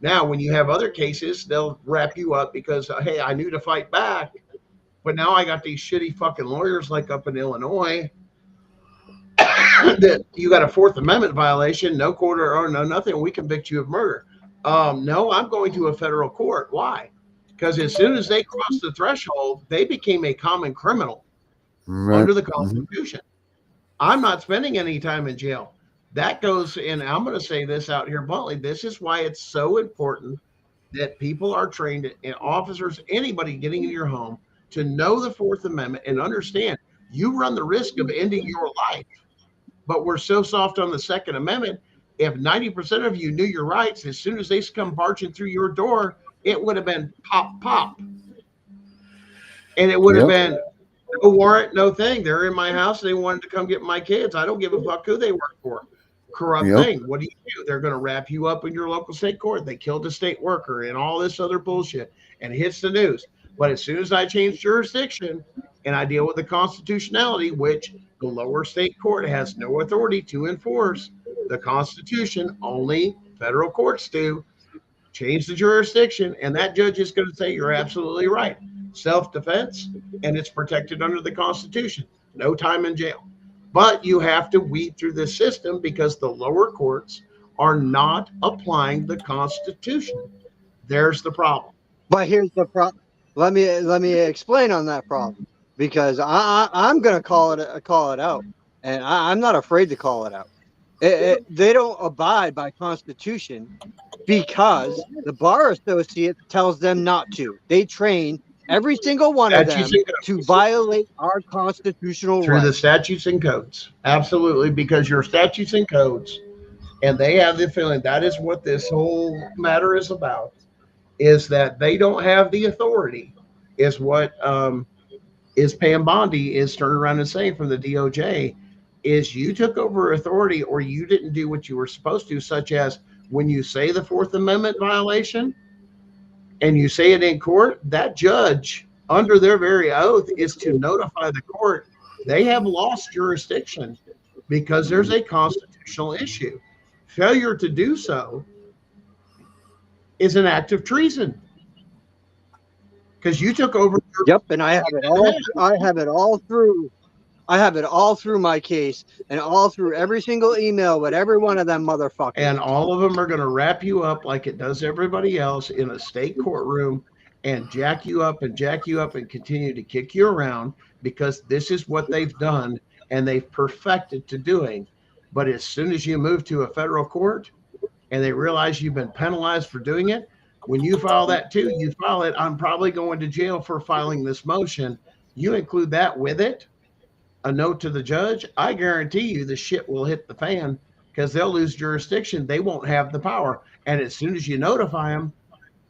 Now, when you have other cases, they'll wrap you up because, hey, I knew to fight back, but now I got these shitty fucking lawyers like up in Illinois that you got a Fourth Amendment violation, no court or no nothing, we convict you of murder. No, I'm going to a federal court. Why? Because as soon as they crossed the threshold, they became a common criminal under the Constitution. I'm not spending any time in jail. That goes, and I'm going to say this out here bluntly, this is why it's so important that people are trained, and officers, anybody getting in your home, to know the Fourth Amendment and understand you run the risk of ending your life. But we're so soft on the Second Amendment. If 90% of you knew your rights, as soon as they come barging through your door, it would have been pop, pop. And it would have been no warrant, no thing. They're in my house. They wanted to come get my kids. I don't give a fuck who they work for. Corrupt thing. What do? They're going to wrap you up in your local state court. They killed a state worker and all this other bullshit, and hits the news. But as soon as I change jurisdiction and I deal with the constitutionality, which the lower state court has no authority to enforce the Constitution, only federal courts do, change the jurisdiction, and that judge is going to say, you're absolutely right. Self-defense, and it's protected under the Constitution. No time in jail. But you have to weed through this system because the lower courts are not applying the Constitution. There's the problem. But here's the problem. Let me explain on that problem, because I'm going to call it out, and I'm not afraid to call it out. They don't abide by Constitution because the Bar Associate tells them not to. They train every single one of them to violate our constitutional through rights. the statutes and codes. Absolutely, because your statutes and codes, and they have the feeling that is what this whole matter is about, is that they don't have the authority, is what is Pam Bondi is turning around and saying from the DOJ, is you took over authority or you didn't do what you were supposed to, such as when you say the Fourth Amendment violation and you say it in court, that judge, under their very oath, is to notify the court they have lost jurisdiction because there's a constitutional issue. Failure to do so is an act of treason because you took over. Yep, and I have it all. I have it all through. I have it all through my case and all through every single email with every one of them motherfuckers. And all of them are going to wrap you up like it does everybody else in a state courtroom and jack you up and continue to kick you around because this is what they've done and they've perfected to doing. But as soon as you move to a federal court and they realize you've been penalized for doing it, when you file that too, you file it, I'm probably going to jail for filing this motion. You include that with it, a note to the judge, I guarantee you the shit will hit the fan because they'll lose jurisdiction. They won't have the power. And as soon as you notify them,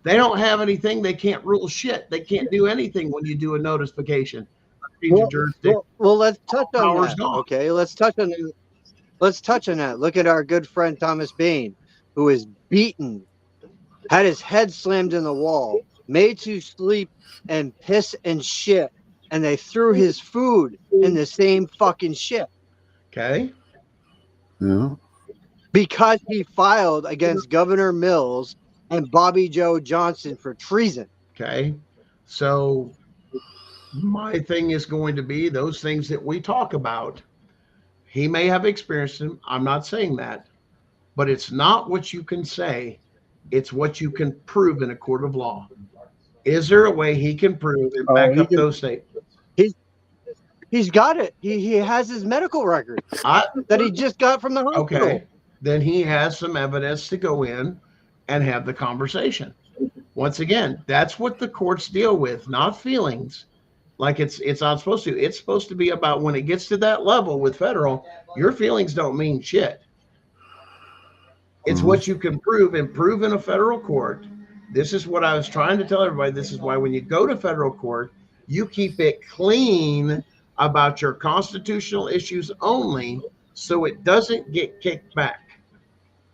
they don't have anything. They can't rule shit. They can't do anything when you do a notification. Well, let's touch on that. Gone. Okay, let's touch on that. Look at our good friend Thomas Bain, who is beaten, had his head slammed in the wall, made to sleep and piss and shit, and they threw his food in the same fucking shit. Okay. Yeah. Because he filed against Governor Mills and Bobby Joe Johnson for treason. Okay. So my thing is going to be those things that we talk about. He may have experienced them. I'm not saying that. But it's not what you can say. It's what you can prove in a court of law. Is there a way he can prove and back up those statements? He's got it. He has his medical record that he just got from the hospital. Okay, then he has some evidence to go in and have the conversation. Once again, that's what the courts deal with, not feelings. Like it's not supposed to. It's supposed to be about when it gets to that level with federal, your feelings don't mean shit. It's what you can prove and prove in a federal court. This is what I was trying to tell everybody. This is why when you go to federal court, you keep it clean about your constitutional issues only so it doesn't get kicked back.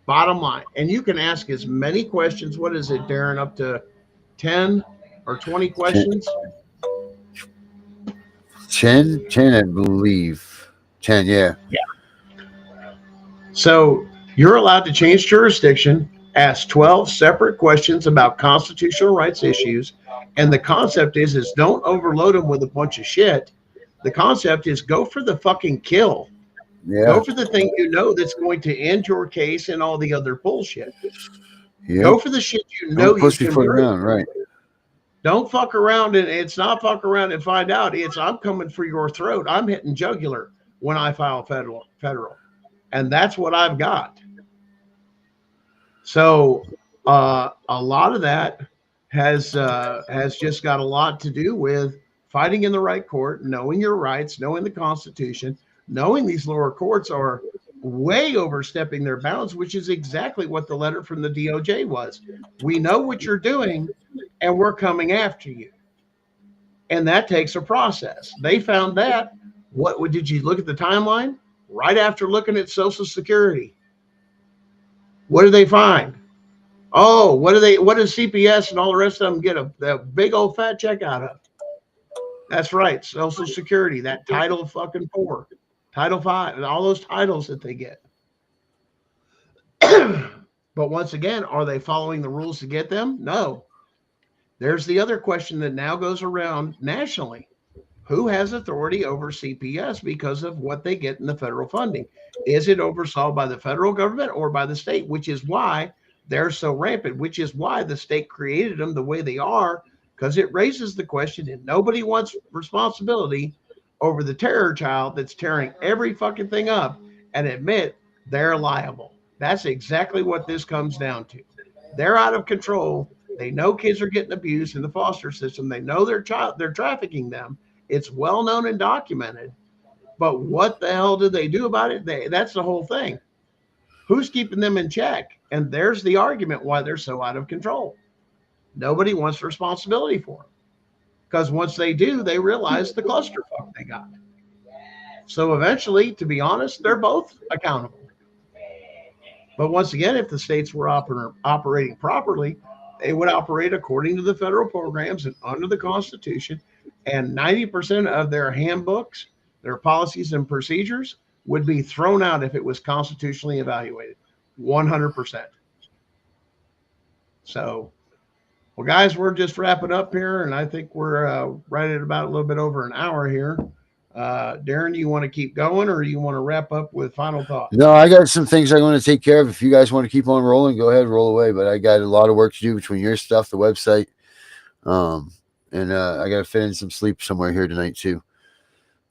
Bottom line. And you can ask as many questions. What is it, Darren? Up to 10 or 20 questions? 10, I believe. 10, yeah. So you're allowed to change jurisdiction, ask 12 separate questions about constitutional rights issues. And the concept is don't overload them with a bunch of shit. The concept is go for the fucking kill. Yeah. Go for the thing you know that's going to end your case and all the other bullshit. Yep. Go for the shit you know you can bring. Around, right. Don't fuck around, and it's not fuck around and find out. It's I'm coming for your throat. I'm hitting jugular when I file federal. And that's what I've got. So a lot of that has just got a lot to do with fighting in the right court, knowing your rights, knowing the Constitution, knowing these lower courts are way overstepping their bounds, which is exactly what the letter from the DOJ was. We know what you're doing, and we're coming after you. And that takes a process. They found that. What did you look at the timeline? Right after looking at Social Security. What do they find? Oh, what does CPS and all the rest of them get a big old fat check out of? That's right, Social Security, that Title fucking 4, Title 5, and all those titles that they get. But once again, are they following the rules to get them? No. There's the other question that now goes around nationally. Who has authority over CPS because of what they get in the federal funding? Is it oversaw by the federal government or by the state, which is why they're so rampant, which is why the state created them the way they are, because it raises the question, and nobody wants responsibility over the terror child that's tearing every fucking thing up and admit they're liable. That's exactly what this comes down to. They're out of control. They know kids are getting abused in the foster system. They know they're trafficking them. It's well known and documented. But what the hell do they do about it? That's the whole thing. Who's keeping them in check? And there's the argument why they're so out of control. Nobody wants responsibility for them. Because once they do, they realize the clusterfuck they got. So eventually, to be honest, they're both accountable. But once again, if the states were operating properly, they would operate according to the federal programs and under the Constitution. And 90% of their handbooks, their policies and procedures would be thrown out if it was constitutionally evaluated. 100%. So, well, guys, we're just wrapping up here, and I think we're right at about a little bit over an hour here. Darren, do you want to keep going, or do you want to wrap up with final thoughts? No, I got some things I want to take care of. If you guys want to keep on rolling, go ahead, roll away. But I got a lot of work to do between your stuff, the website, and I got to fit in some sleep somewhere here tonight too.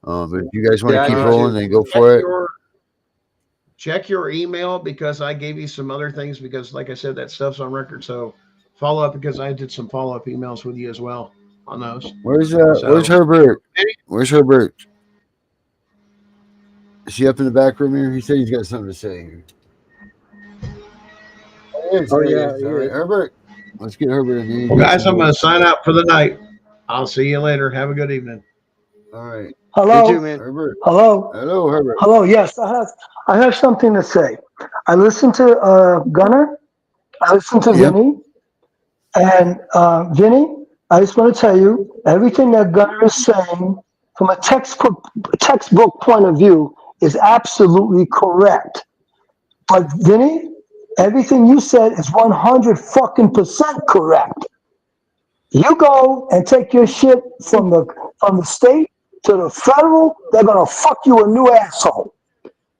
But if you guys want to keep rolling, then go for it. Check your email, because I gave you some other things, because like I said, that stuff's on record. So follow up, because I did some follow-up emails with you as well on those. Where's Herbert? Where's Herbert? Is he up in the back room here? He said he's got something to say. Oh, yeah. All right, Herbert. Let's get Herbert in. Well, guys, I'm going to sign out for the night. I'll see you later. Have a good evening. All right. Hello. You too, man. Herbert. Hello. Hello, Herbert. Hello. Yes, I have something to say. I listened to Gunner. I listened to Vinny. And Vinny, I just want to tell you, everything that Gunner is saying from a textbook point of view is absolutely correct. But Vinny, everything you said is 100% correct. You go and take your shit from the state to the federal, they're gonna fuck you a new asshole.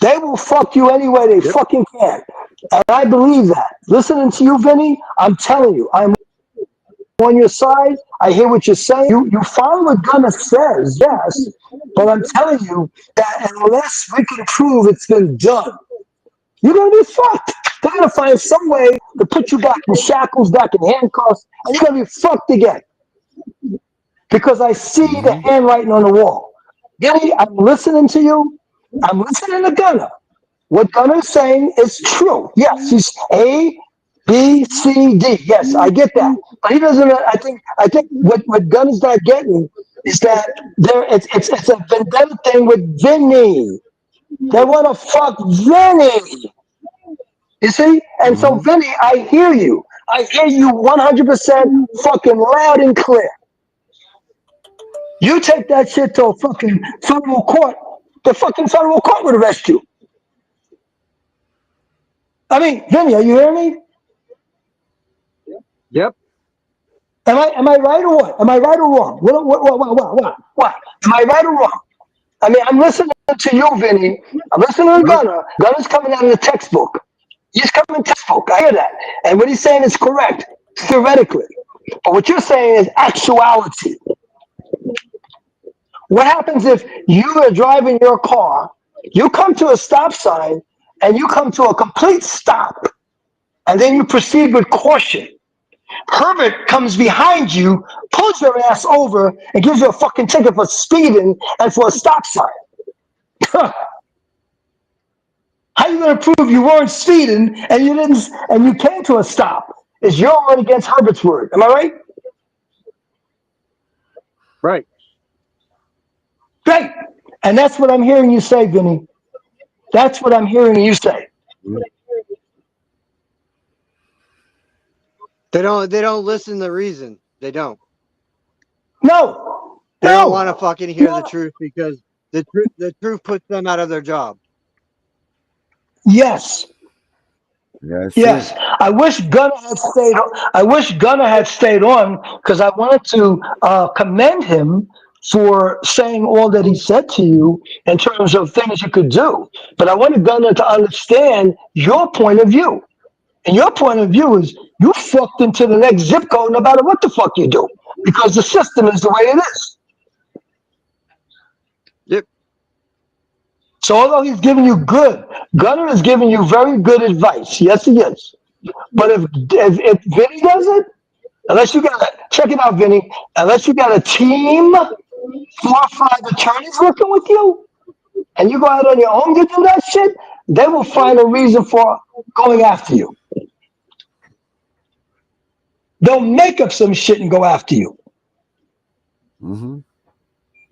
They will fuck you any way they fucking can. And I believe that. Listening to you, Vinny, I'm telling you, on your side. I hear what you're saying. You follow what Gunner says, yes, but I'm telling you that unless we can prove it's been done, you're gonna be fucked. They're gonna find some way to put you back in shackles, back in handcuffs, and you're gonna be fucked again. Because I see the handwriting on the wall. Gilly, I'm listening to you. I'm listening to Gunner. What Gunner's saying is true. Yes, he's A, B, C, D. Yes, I get that. But he doesn't. I think what Gunner's not getting is that it's a vendetta thing with Vinny. They want to fuck Vinny. You see? And so, Vinny, I hear you. I hear you 100% fucking loud and clear. You take that shit to a fucking federal court, the fucking federal court would arrest you. I mean, Vinny, are you hearing me? Yep. Am I right or what? Am I right or wrong? What? Am I right or wrong? I mean, I'm listening to you, Vinny. I'm listening to Gunner. Gunner's coming out of the textbook. He's coming textbook. I hear that. And what he's saying is correct, theoretically. But what you're saying is actuality. What happens if you are driving your car, you come to a stop sign, and you come to a complete stop, and then you proceed with caution? Herbert comes behind you, pulls your ass over, and gives you a fucking ticket for speeding and for a stop sign. How you gonna prove you weren't speeding and you didn't and you came to a stop? Is your word against Herbert's word? Am I right? Right. Great. And that's what I'm hearing you say, Vinny. That's what I'm hearing you say. They don't listen to reason. They don't. No. They don't want to fucking hear the truth because the truth puts them out of their job. Yes. Yes. I wish Gunner had stayed. I wish Gunner had stayed on because I wanted to commend him for saying all that he said to you in terms of things you could do. But I wanted Gunner to understand your point of view. And your point of view is you fucked into the next zip code no matter what the fuck you do because the system is the way it is. Yep. So although he's giving you good, Gunner is giving you very good advice. Yes, he is. But if Vinny does it, unless you got check it out, Vinny. Unless you got a team, 4 or 5 attorneys working with you, and you go out on your own to do that shit, they will find a reason for going after you. They'll make up some shit and go after you. Mm-hmm.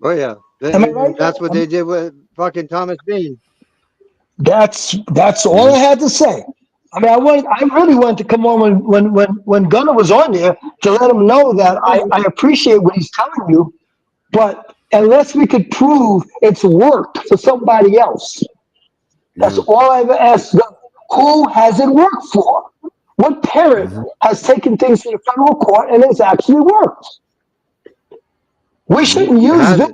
Oh yeah, Am I right? That's what they did with fucking Thomas Bean. That's all I had to say. I mean, I really wanted to come on when Gunner was on there to let him know that I appreciate what he's telling you, but unless we could prove it's worked for somebody else, that's all I ever asked Gunner. Who has it worked for? What parent has taken things to the federal court and it's actually worked? We shouldn't use Vinny.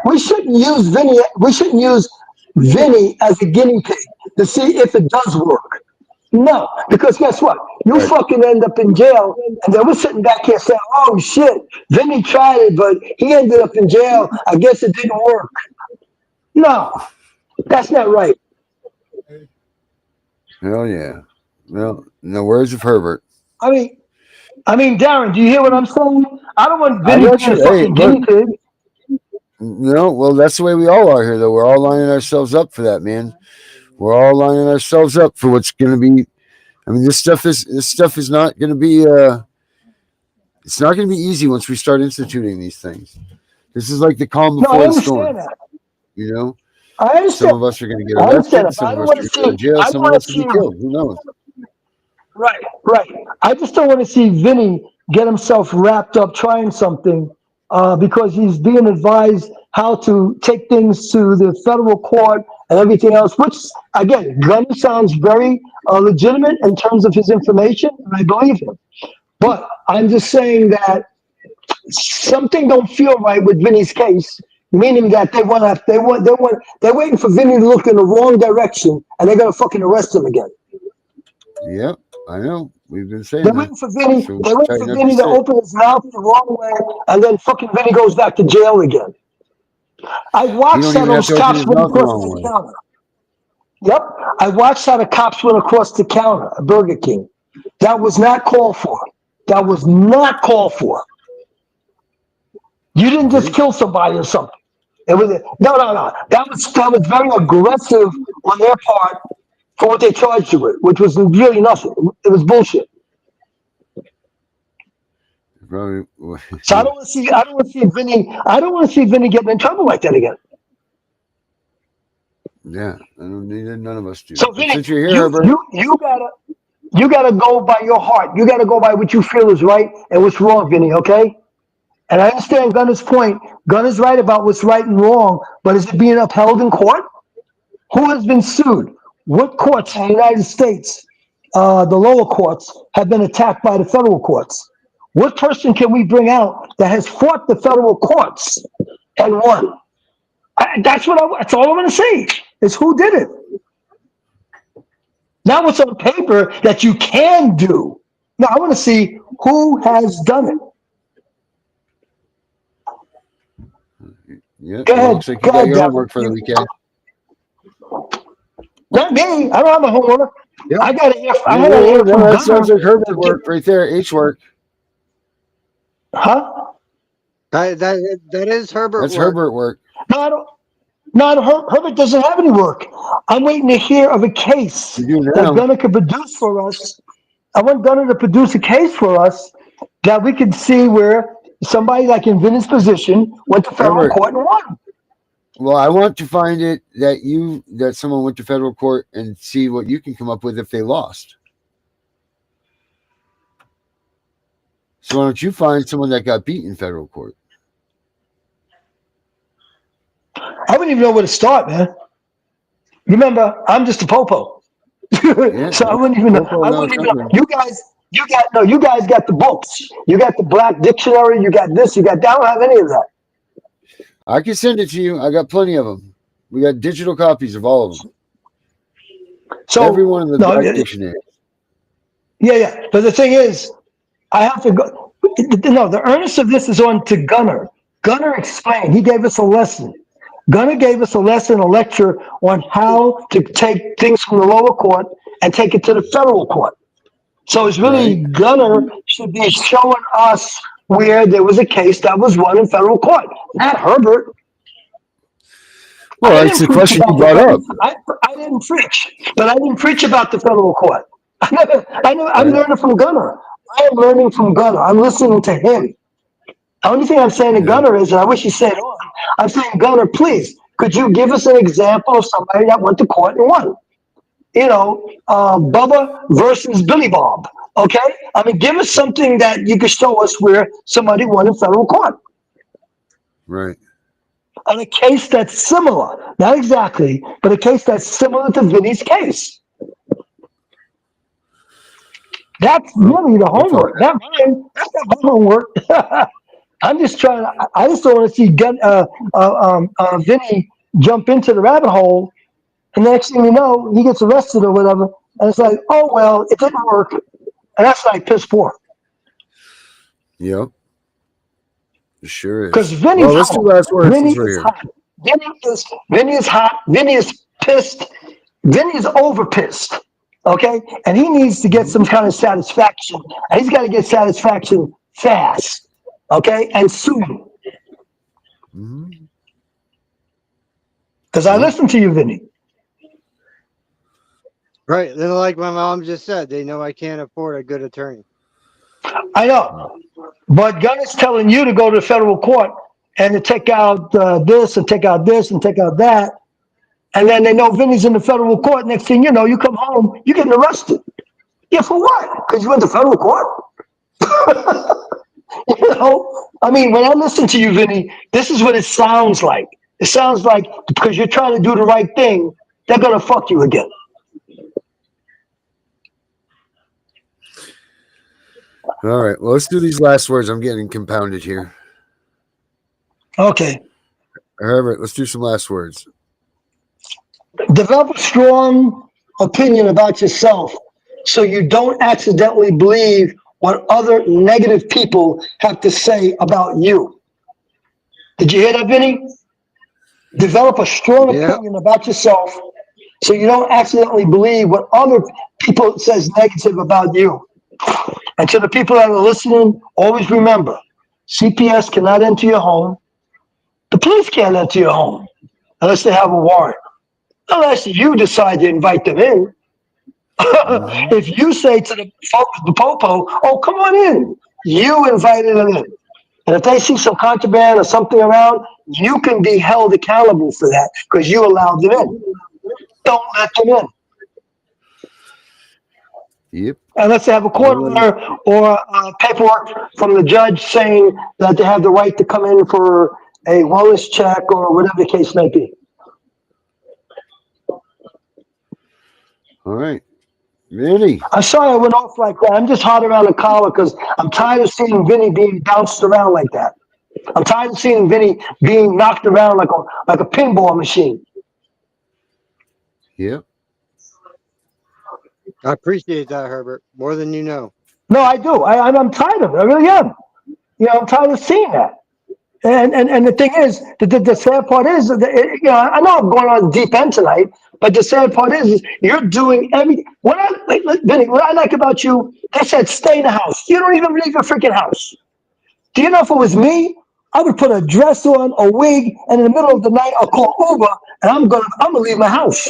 We shouldn't use Vinny. We shouldn't use Vinny as a guinea pig to see if it does work. No, because guess what? You fucking end up in jail, and then we're sitting back here saying, "Oh shit, Vinny tried it, but he ended up in jail. I guess it didn't work." No, that's not right. Hell yeah. Well, in the words of Herbert. I mean, Darren, do you hear what I'm saying? I don't want Vinny being a fucking guinea pig. No, well, that's the way we all are here, though. We're all lining ourselves up for that, man. We're all lining ourselves up for what's going to be. I mean, this stuff is not going to be. It's not going to be easy once we start instituting these things. This is like the calm before the storm. That. You know, I understand. Some of us are going to get arrested. Some of us are going to go to jail. Some of us will be killed. Who knows? Right. I just don't want to see Vinny get himself wrapped up trying something because he's being advised how to take things to the federal court and everything else, which, again, Gunny sounds very legitimate in terms of his information, and I believe him. But I'm just saying that something don't feel right with Vinny's case, meaning that they're waiting for Vinny to look in the wrong direction, and they're gonna fucking arrest him again. Yep, I know. We've been saying They're that. waiting for Vinny. So They're waiting try for not Vinny to sit. open his mouth the wrong way, and then fucking Vinny goes back to jail again. I He watched don't how even have those to open cops his went mouth the across wrong the way. counter. Yep, I watched how the cops went across the counter at Burger King. That was not called for. That was not called for. You didn't just kill somebody or something. It was no. That was very aggressive on their part for what they charged you with, which was really nothing. It was bullshit. Probably. So I don't want to see. I don't want to see Vinny. I don't want to see Vinny getting in trouble like that again. Yeah, I don't need it. None of us do. So But Vinny, since you're here, Herbert, you gotta go by your heart. You gotta go by what you feel is right and what's wrong, Vinny. Okay. And I understand Gunner's point. Gunner's right about what's right and wrong, but is it being upheld in court? Who has been sued? What courts in the United States, the lower courts, have been attacked by the federal courts? What person can we bring out that has fought the federal courts and won? That's all I want to see is who did it. Not what's on paper that you can do. No, I want to see who has done it. yeah, Go well, ahead. looks like Go you got ahead, your Devin. homework for the weekend. Not me. I don't have my homework. Yep. I got to hear. I No, got to hear from that Gunner. sounds like Herbert work right there. H work. Huh? That is Herbert That's work. Herbert work. No, I don't. No, Herbert doesn't have any work. I'm waiting to hear of a case You do that now. Gunner could produce for us. I want Gunner to produce a case for us that we could see where somebody like in Vinny's position went to federal Herbert. court and won. Well, I want to find it that someone went to federal court and see what you can come up with if they lost. So why don't you find someone that got beat in federal court? I wouldn't even know where to start, man. You remember, I'm just a popo. Yeah, So I wouldn't even know. Popo I now wouldn't even know. something. You guys got the books. You got the Black Dictionary. You got this. You got that. I don't have any of that. I can send it to you. I got plenty of them. We got digital copies of all of them. So Every one of the no, Black Dictionaries. yeah. But the thing is, I have to go. No, the earnest of this is on to Gunner. Gunner explained. He gave us a lesson. Gunner gave us a lesson, a lecture on how to take things from the lower court and take it to the federal court. So it's really Right. Gunner should be showing us where there was a case that was won in federal court, not Herbert. Well, I that's didn't the preach question you about the brought federal. up. I didn't preach, but I didn't preach about the federal court. I'm Right. learning from Gunner. I am learning from Gunner. I'm listening to him. The only thing I'm saying to Yeah. Gunner is, and I wish he said on, I'm saying, Gunner, please, could you give us an example of somebody that went to court and won? You know, Bubba versus Billy Bob. Okay? I mean, give us something that you could show us where somebody won in federal court. Right. On a case that's similar, not exactly, but a case that's similar to Vinny's case. That's really the homework. That's not my homework. I'm just trying. I just don't want to see Vinny jump into the rabbit hole, and the next thing you know, he gets arrested or whatever, and it's like, oh well, it didn't work, and that's like piss poor. Yep. It sure is. Because Vinny's well, let's hot. do last words Vinny since we're is here. hot. Vinny is hot. Vinny is pissed. Vinny is over pissed. Okay, and he needs to get some kind of satisfaction, and he's got to get satisfaction fast. Okay, and soon. Because I listen to you, Vinny. Right. Then, like my mom just said, they know I can't afford a good attorney. I know, but Gunner's telling you to go to the federal court and to take out this and take out this and take out that, and then they know Vinny's in the federal court. Next thing you know, you come home, you're getting arrested. Yeah, for what? Because you went to federal court. You know, I mean, when I listen to you, Vinny, this is what it sounds like. It sounds like because you're trying to do the right thing, they're gonna fuck you again. All right. Well, let's do these last words. I'm getting compounded here. Okay. Herbert, let's do some last words. Develop a strong opinion about yourself so you don't accidentally believe what other negative people have to say about you. Did you hear that, Vinny? Develop a strong opinion about yourself so you don't accidentally believe what other people says negative about you. And to the people that are listening, always remember, CPS cannot enter your home. The police can't enter your home unless they have a warrant. Unless you decide to invite them in. If you say to the folks, the popo, oh, come on in, you invited them in. And if they see some contraband or something around, you can be held accountable for that because you allowed them in. Don't let them in. Yep. Unless they have a court order or paperwork from the judge saying that they have the right to come in for a wellness check or whatever the case may be. All right. Vinny. I'm sorry I went off like that. I'm just hot around the collar because I'm tired of seeing Vinny being bounced around like that. I'm tired of seeing Vinny being knocked around like a pinball machine. Yep. I appreciate that, Herbert, more than you know. No, I do. I'm tired of it. I really am. You know, I'm tired of seeing that. And the thing is, the sad part is, you know, I know I'm going on deep end tonight, but the sad part is you're doing everything. Vinny, what I like about you, they said stay in the house. You don't even leave your freaking house. Do you know if it was me, I would put a dress on, a wig, and in the middle of the night I'll call Uber, and I'm gonna leave my house.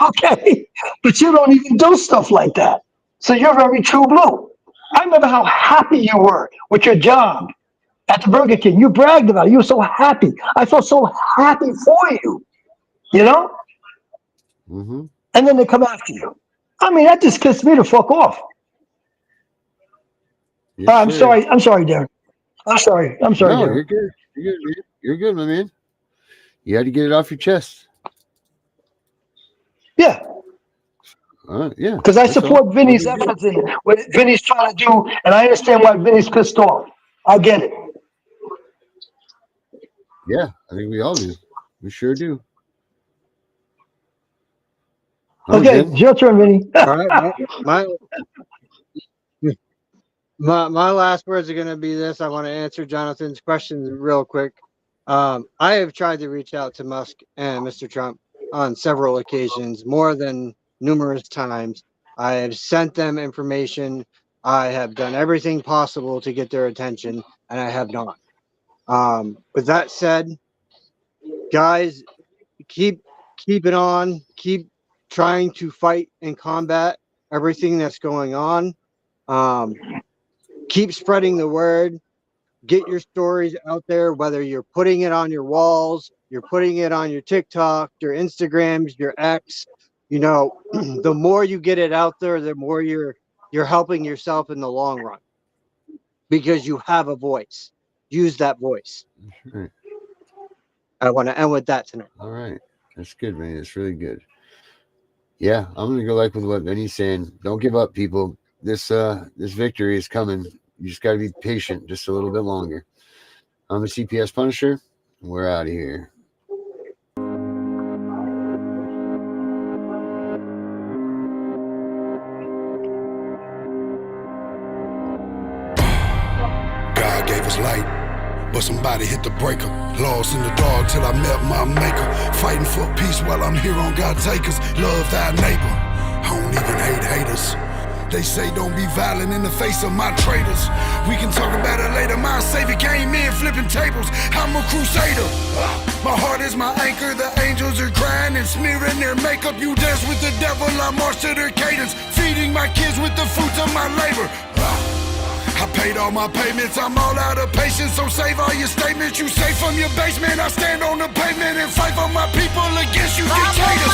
Okay, but you don't even do stuff like that. So you're very true blue. I remember how happy you were with your job at the Burger King. You bragged about it. You were so happy. I felt so happy for you, you know? Mm-hmm. And then they come after you. I mean, that just pissed me the fuck off. Yes, I'm sorry, Darren. I'm sorry, No, Darren. you're good. You're good, man. You're good, my man. You had to get it off your chest. Yeah. Yeah. Because I support Vinny's efforts in what Vinny's trying to do, and I understand why Vinny's pissed off. I get it. Yeah, I think we all do. We sure do. Okay, it's your turn, Vinny. All right, my last words are going to be this. I want to answer Jonathan's questions real quick. I have tried to reach out to Musk and Mr. Trump on several occasions, more than numerous times. I have sent them information. I have done everything possible to get their attention, and I have not. With that said, guys, keep it on. Keep trying to fight and combat everything that's going on. Keep spreading the word. Get your stories out there, whether you're putting it on your walls, you're putting it on your TikTok, your Instagrams, your X. You know, the more you get it out there, the more you're helping yourself in the long run, because you have a voice. Use that voice. Right. I want to end with that tonight. All right. That's good, man. That's really good. Yeah, I'm going to go like with what Vinny's saying. Don't give up, people. This victory is coming. You just got to be patient just a little bit longer. I'm the CPS Punisher. We're out of here. God gave us light, but somebody hit the breaker. Lost in the dark till I met my maker. Fighting for peace while I'm here on God's acres. Love thy neighbor. I don't even hate haters. They say don't be violent in the face of my traitors. We can talk about it later. My savior came in flipping tables. I'm a crusader. My heart is my anchor. The angels are crying and smearing their makeup. You dance with the devil, I march to their cadence. Feeding my kids with the fruits of my labor. I paid all my payments, I'm all out of patience. So save all your statements, you say from your basement. I stand on the pavement and fight for my people against you dictators.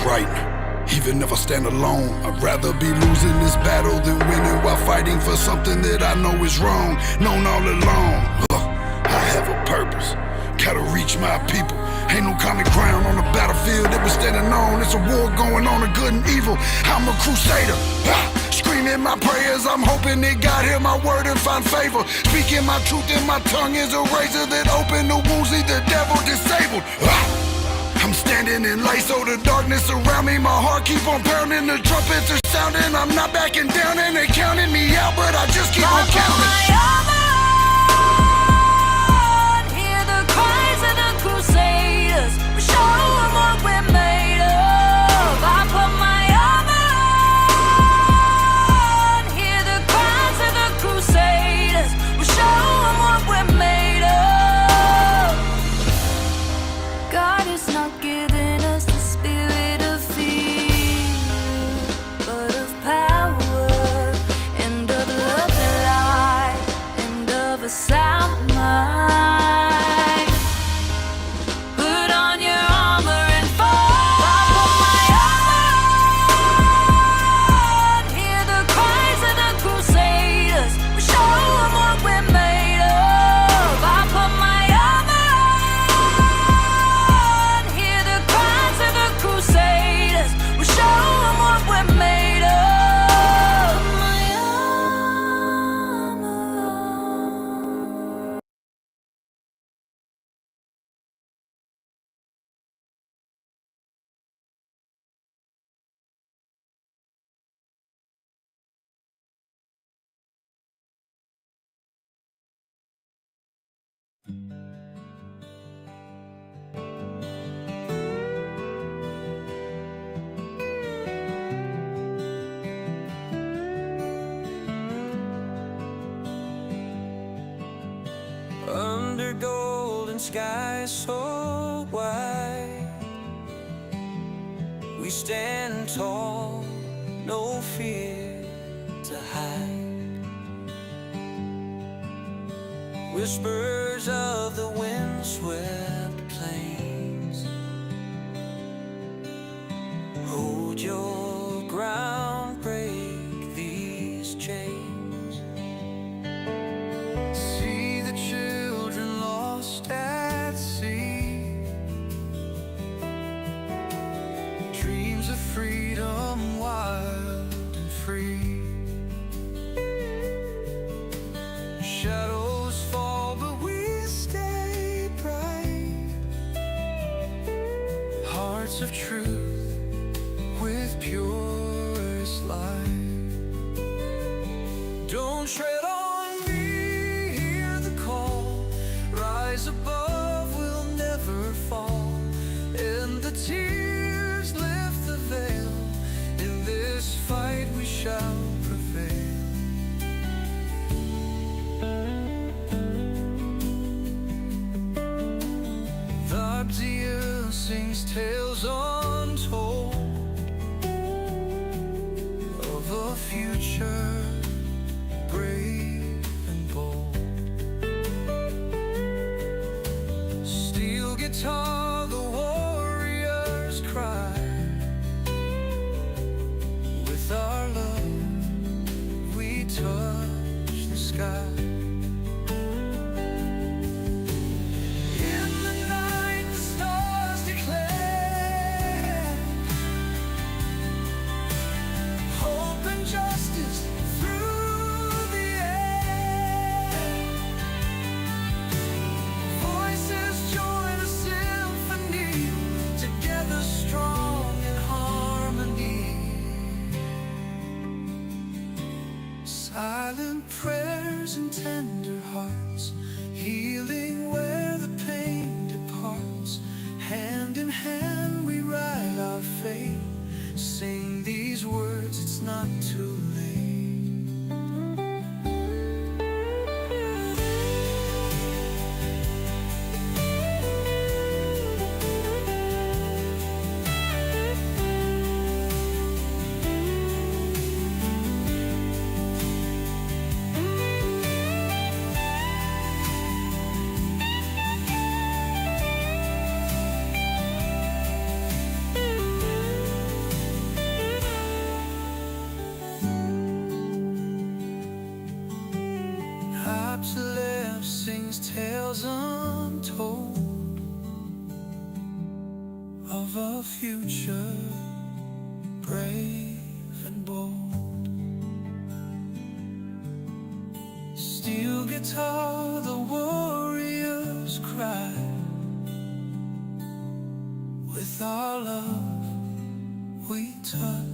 Right. Even if I stand alone, I'd rather be losing this battle than winning while fighting for something that I know is wrong. Known all along, I have a purpose. Gotta reach my people. Ain't no common ground on the battlefield that we're standing on. It's a war going on of good and evil. I'm a crusader. Screaming my prayers, I'm hoping that God hear my word and find favor. Speaking my truth and my tongue is a razor that open the wounds, leave the devil disabled. I'm standing in light, so the darkness around me, my heart keep on pounding, the trumpets are sounding, I'm not backing down, and they counting me out, but I just keep on counting. Hear the cries of the crusaders, show them what we're made of. I put my armor on. Hear the cries of the crusaders, show them what we're made of. God is not giving us the spirit of fear, but of power and of love and light and of a sound mind. Put on your armor and fight. I put my armor on. Hear the cries of the crusaders, show them what we're made of. I put my armor on. Hear the cries of the crusaders, show them what we're made of. My armor. Under golden skies so wide, we stand tall, no fear to hide. Whispers of the windswept plains, hold your ground, break these chains. See the children lost at sea, dreams of freedom wild and free. Shadows fall, but we stay bright. Hearts of truth with purest light. Don't tread on me, hear the call. Rise above, we'll never fall. And the tears lift the veil. In this fight we shall prevail. The Abdiel sings tales untold of a future brave and bold. Steel guitar, the warriors cry. With our love, we touch the sky. In the night, the stars declare hope and justice through the air. Voices join a symphony, together strong in harmony. Silent prayers and tender hearts, healing where the pain departs. Hand in hand we write our fate. Sing these words, it's not too late. Absalom sings tales untold future, brave and bold. Steel guitar, the warriors cry. With our love we touch